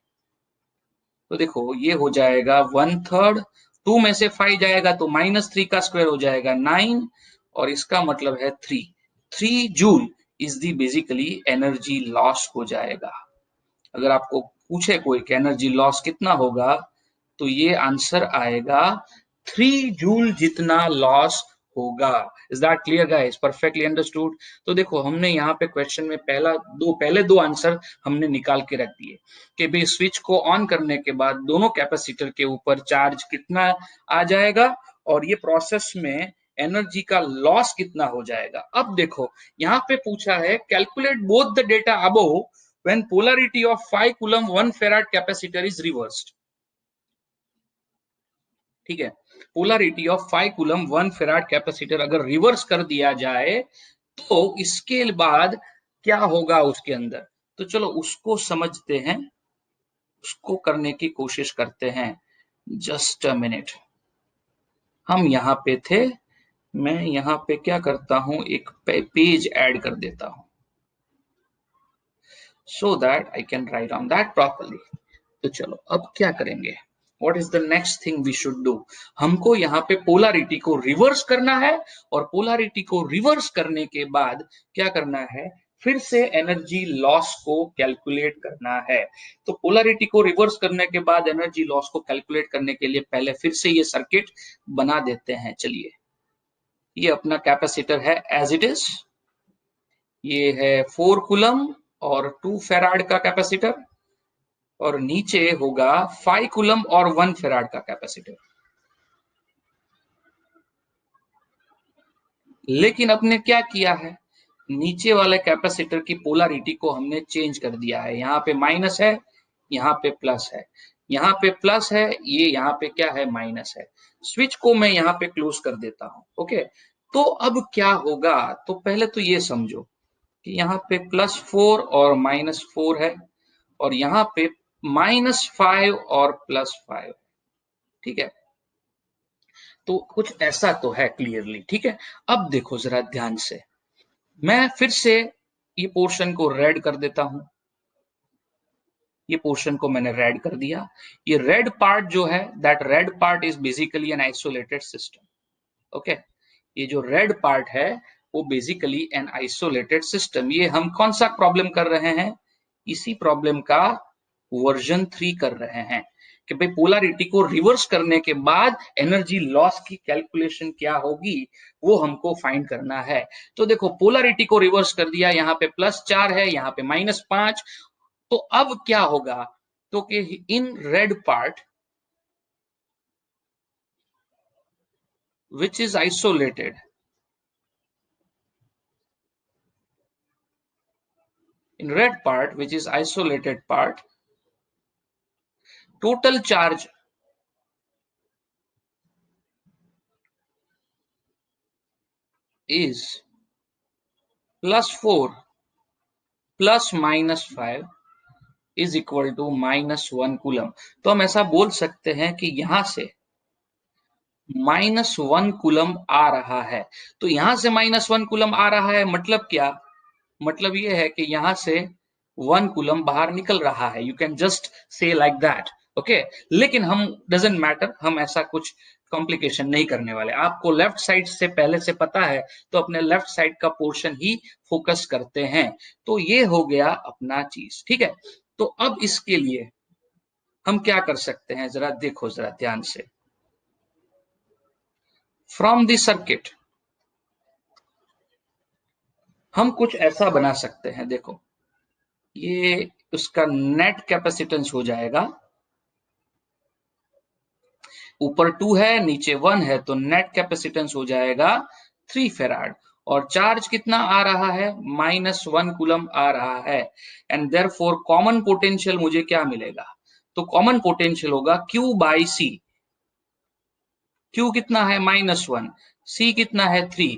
तो देखो ये हो जाएगा 1/3, 2 में से 5 जाएगा तो -3 का स्क्वायर हो जाएगा 9 और इसका मतलब है 3 joule is the basically energy loss हो जाएगा। अगर आपको पूछे कोई कि एनर्जी लॉस कितना होगा तो ये आंसर आएगा 3 जूल जितना लॉस होगा। Is that clear guys, perfectly understood. तो देखो हमने यहाँ पे क्वेश्चन में पहले दो आंसर हमने निकाल के रख दिए कि भाई स्विच को ऑन करने के बाद दोनों कैपेसिटर के ऊपर चार्ज कितना आ जाएगा और ये प्रोसेस में एनर्जी का लॉस कितना हो जाएगा। अब देखो यहाँ पे पूछा है calculate both the data above when polarity of 5 coulomb 1 farad capacitor is reversed. ठीक है, polarity of 5 coulomb 1 farad capacitor अगर रिवर्स कर दिया जाए तो इसके बाद क्या होगा उसके अंदर, तो चलो उसको समझते हैं, उसको करने की कोशिश करते हैं। जस्ट अ मिनट, हम यहाँ पे थे, मैं यहाँ पे क्या करता हूं, एक पेज ऐड कर देता हूं so that I can write on that properly. तो चलो अब क्या करेंगे, what is the next thing we should do. हमको यहाँ पे पोलैरिटी को रिवर्स करना है, और पोलैरिटी को रिवर्स करने के बाद क्या करना है, फिर से एनर्जी लॉस को कैलकुलेट करना है। तो पोलैरिटी को रिवर्स करने के बाद एनर्जी लॉस को कैलकुलेट करने के लिए पहले फिर से ये सर्किट बना देते हैं। चलिए, ये अपना कैपेसिटर है एज इट इज, ये है 4 कूलम और 2 फेराड का कैपेसिटर, और नीचे होगा 5 कूलम और 1 फेराड का कैपेसिटर। लेकिन अपने क्या किया है, नीचे वाले कैपेसिटर की पोलैरिटी को हमने चेंज कर दिया है। यहाँ पे माइनस है, यहाँ पे प्लस है, यहाँ पे प्लस है, ये यहाँ पे क्या है, माइनस है। स्विच को मैं यहाँ पे क्लोज कर देता हूँ। ओके, तो अब क्या होगा, तो पहले तो ये समझो कि यहाँ पे +4 और -4 है, और यहाँ पे -5 और +5। ठीक है, तो कुछ ऐसा तो है क्लियरली। ठीक है, अब देखो जरा ध्यान से, मैं फिर से ये पोर्शन को रेड कर देता हूं, ये पोर्शन को मैंने रेड कर दिया। ये रेड पार्ट जो है, that red part is basically an isolated system. Okay, ये जो रेड पार्ट है वो बेसिकली एन आइसोलेटेड सिस्टम। ये हम कौन सा प्रॉब्लम कर रहे हैं, इसी प्रॉब्लम का वर्जन 3 कर रहे हैं कि भाई पोलैरिटी को रिवर्स करने के बाद एनर्जी लॉस की कैलकुलेशन क्या होगी, वो हमको फाइंड करना है। तो देखो पोलैरिटी को रिवर्स कर दिया, यहाँ पे +4 है, यहाँ पे -5। तो अब क्या होगा, तो कि in red part which is isolated, in red part which is isolated part, total charge is +4 plus -5 is equal to -1 coulomb. तो हम ऐसा बोल सकते हैं कि यहां से -1 कूलम आ रहा है। तो यहां से -1 कूलम आ रहा है, मतलब क्या, मतलब ये है कि यहां से 1 कूलम बाहर निकल रहा है। You can just say like that. Okay, लेकिन हम डजेंट मैटर, हम ऐसा कुछ कॉम्प्लिकेशन नहीं करने वाले। आपको लेफ्ट साइड से पहले से पता है, तो अपने लेफ्ट साइड का पोर्शन ही फोकस करते हैं। तो ये हो गया अपना चीज। ठीक है, तो अब इसके लिए हम क्या कर सकते हैं, जरा देखो जरा ध्यान से। फ्रॉम द सर्किट हम कुछ ऐसा बना सकते हैं, देखो ये उसका नेट कैपेसिटेंस हो जाएगा, ऊपर 2 है नीचे 1 है, तो नेट कैपेसिटेंस हो जाएगा 3 फेराड। और चार्ज कितना आ रहा है, -1 कूलम आ रहा है। एंड देयरफॉर कॉमन पोटेंशियल मुझे क्या मिलेगा, तो कॉमन पोटेंशियल होगा Q बाई सी। Q कितना है, -1, C कितना है, 3,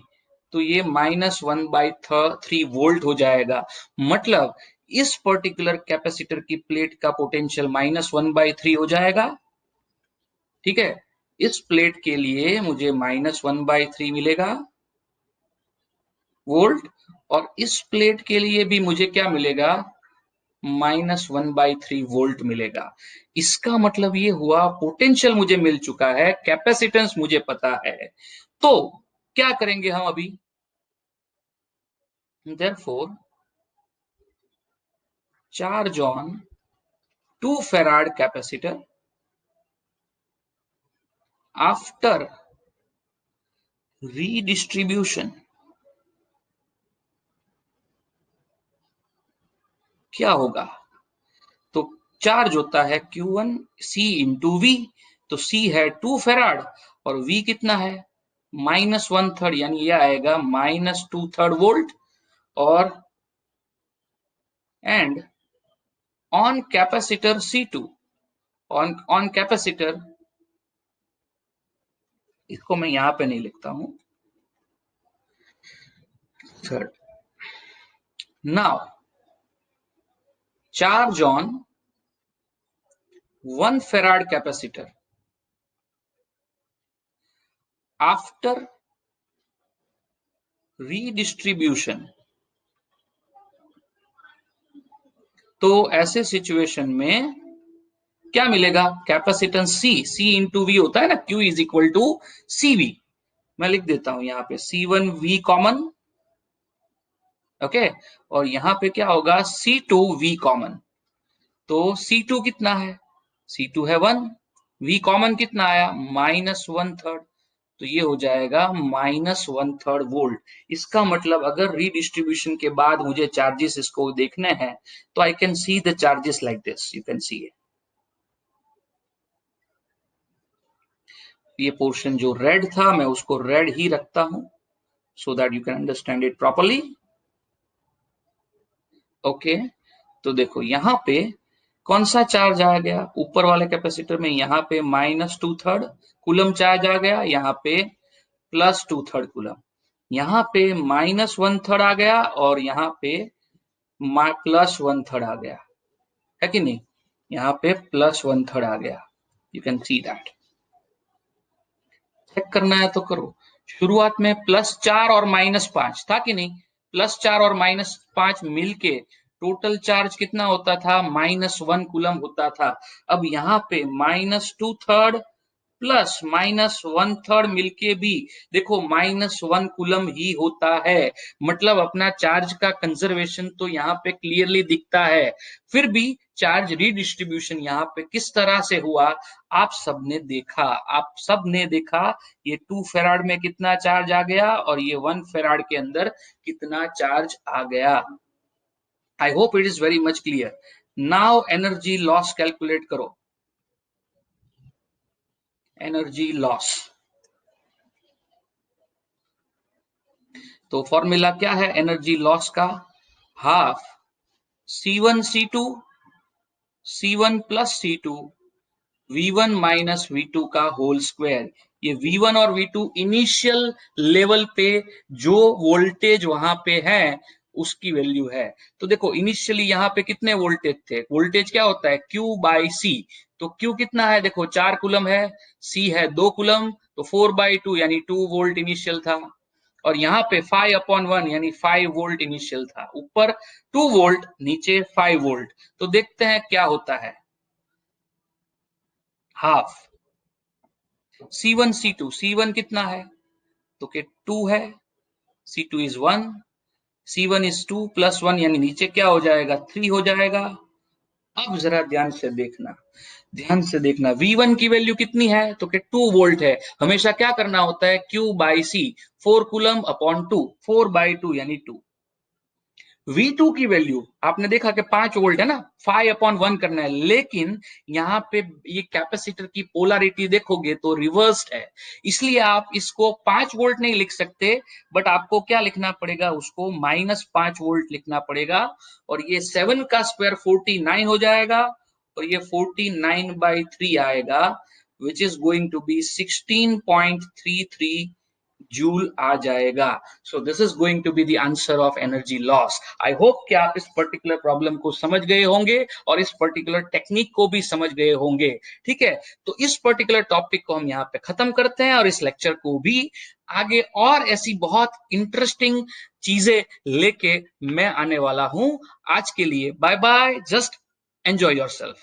तो ये -1/3 वोल्ट हो जाएगा। मतलब इस पर्टिकुलर कैपेसिटर की प्लेट का पोटेंशियल -1/3 हो जाएगा। ठीक है, इस प्लेट के लिए मुझे -1/3 मिलेगा वोल्ट, और इस प्लेट के लिए भी मुझे क्या मिलेगा, -1/3 वोल्ट मिलेगा। इसका मतलब ये हुआ पोटेंशियल मुझे मिल चुका है, कैपेसिटेंस मुझे पता है। तो क्या करेंगे हम अभी, therefore charge on 2 farad capacitor after redistribution क्या होगा, तो चार्ज होता है Q1 C इंटू V, तो C है 2 फेराड और V कितना है -1/3 यानी ये आएगा -2/3 वोल्ट। और and on capacitor C2, on capacitor, इसको मैं यहां पे नहीं लिखता हूं, third. Now charge on 1 farad capacitor after redistribution. तो ऐसे सिचुएशन में क्या मिलेगा, कैपेसिटेंस सी इंटू वी होता है ना, Q is equal to CV। मैं लिख देता हूं यहां पे C1V कॉमन, ओके, और यहां पे क्या होगा C2V कॉमन। तो C2 कितना है, C2 है 1, V कॉमन कितना आया -1/3, तो ये हो जाएगा -1/3 वोल्ट। इसका मतलब अगर रीडिस्ट्रीब्यूशन के बाद मुझे चार्जेस इसको देखने हैं तो I can see the charges like this, you can सी ये पोर्शन जो रेड था मैं उसको रेड ही रखता हूं so that you can understand it properly. Okay, तो देखो यहां पे कौन सा चार्ज आ गया ऊपर वाले कैपेसिटर में, यहाँ पे -2/3 कूलम चार्ज आ गया, यहाँ पे +2/3 कूलम, यहाँ पे -1/3 आ गया और यहाँ पे +1/3 आ गया, है कि नहीं, यहाँ पे +1/3 आ गया, you can see that. Check करना है तो करो। शुरुआत में +4 और -5 था कि नहीं, +4 और -5 मिलके टोटल चार्ज कितना होता था, -1 कूलम होता था। अब यहाँ पे -2/3 प्लस -1/3 मिलके भी देखो -1 कूलम ही होता है। मतलब अपना चार्ज का कंजर्वेशन तो यहाँ पे क्लियरली दिखता है। फिर भी चार्ज रीडिस्ट्रीब्यूशन यहाँ पे किस तरह से हुआ आप सबने देखा, आप सबने देखा। ये 2 फेराड में कितना चार्ज आ गया और ये 1 फेराड के अंदर कितना चार्ज आ गया। I hope it is very much clear. Now energy loss calculate करो। एनर्जी लॉस, तो फॉर्मूला क्या है एनर्जी लॉस का, half C1 plus C2 V1 minus V2 का होल स्क्वायर। ये V1 और V2 इनिशियल लेवल पे जो वोल्टेज वहां पे है उसकी वैल्यू है। तो देखो इनिशियली यहाँ पे कितने वोल्टेज थे, वोल्टेज क्या होता है Q/C, तो Q कितना है देखो 4 कूलम है, C है 2 कूलम, तो 4/2 यानी 2 वोल्ट इनिशियल था। और यहाँ पे 5/1 यानी 5 वोल्ट इनिशियल था, ऊपर 2 वोल्ट नीचे 5 वोल्ट। तो देखते हैं क्या होता है, हाफ C1 कितना है, तो के 2 है, C2 is 1, C1 is 2 plus 1 यानी नीचे क्या हो जाएगा 3 हो जाएगा। अब जरा ध्यान से देखना, ध्यान से देखना, V1 की वैल्यू कितनी है, तो कि 2 वोल्ट है। हमेशा क्या करना होता है Q/C, 4 कूलम अपॉन 2, 4/2 यानी 2। V2 की वैल्यू आपने देखा कि 5 वोल्ट है ना, 5/1 करना है, लेकिन यहाँ पे ये कैपेसिटर की पोलैरिटी देखोगे तो रिवर्स्ड है, इसलिए आप इसको 5 वोल्ट नहीं लिख सकते, बट आपको क्या लिखना पड़ेगा, उसको -5 वोल्ट लिखना पड़ेगा। और ये 7 का स्क्वायर 49 हो जाएगा और ये 49/3 आएगा, which is going to be 16.33 joule आ जाएगा। So this is going to be the answer of energy loss. I hope कि आप इस पर्टिकुलर प्रॉब्लम को समझ गए होंगे और इस पर्टिकुलर टेक्निक को भी समझ गए होंगे। ठीक है, तो इस पर्टिकुलर टॉपिक को हम यहाँ पे खत्म करते हैं और इस लेक्चर को भी आगे और ऐसी बहुत इंटरेस्टिंग चीजें लेके मैं आने वाला हूं। आज के लिए bye bye, just enjoy yourself.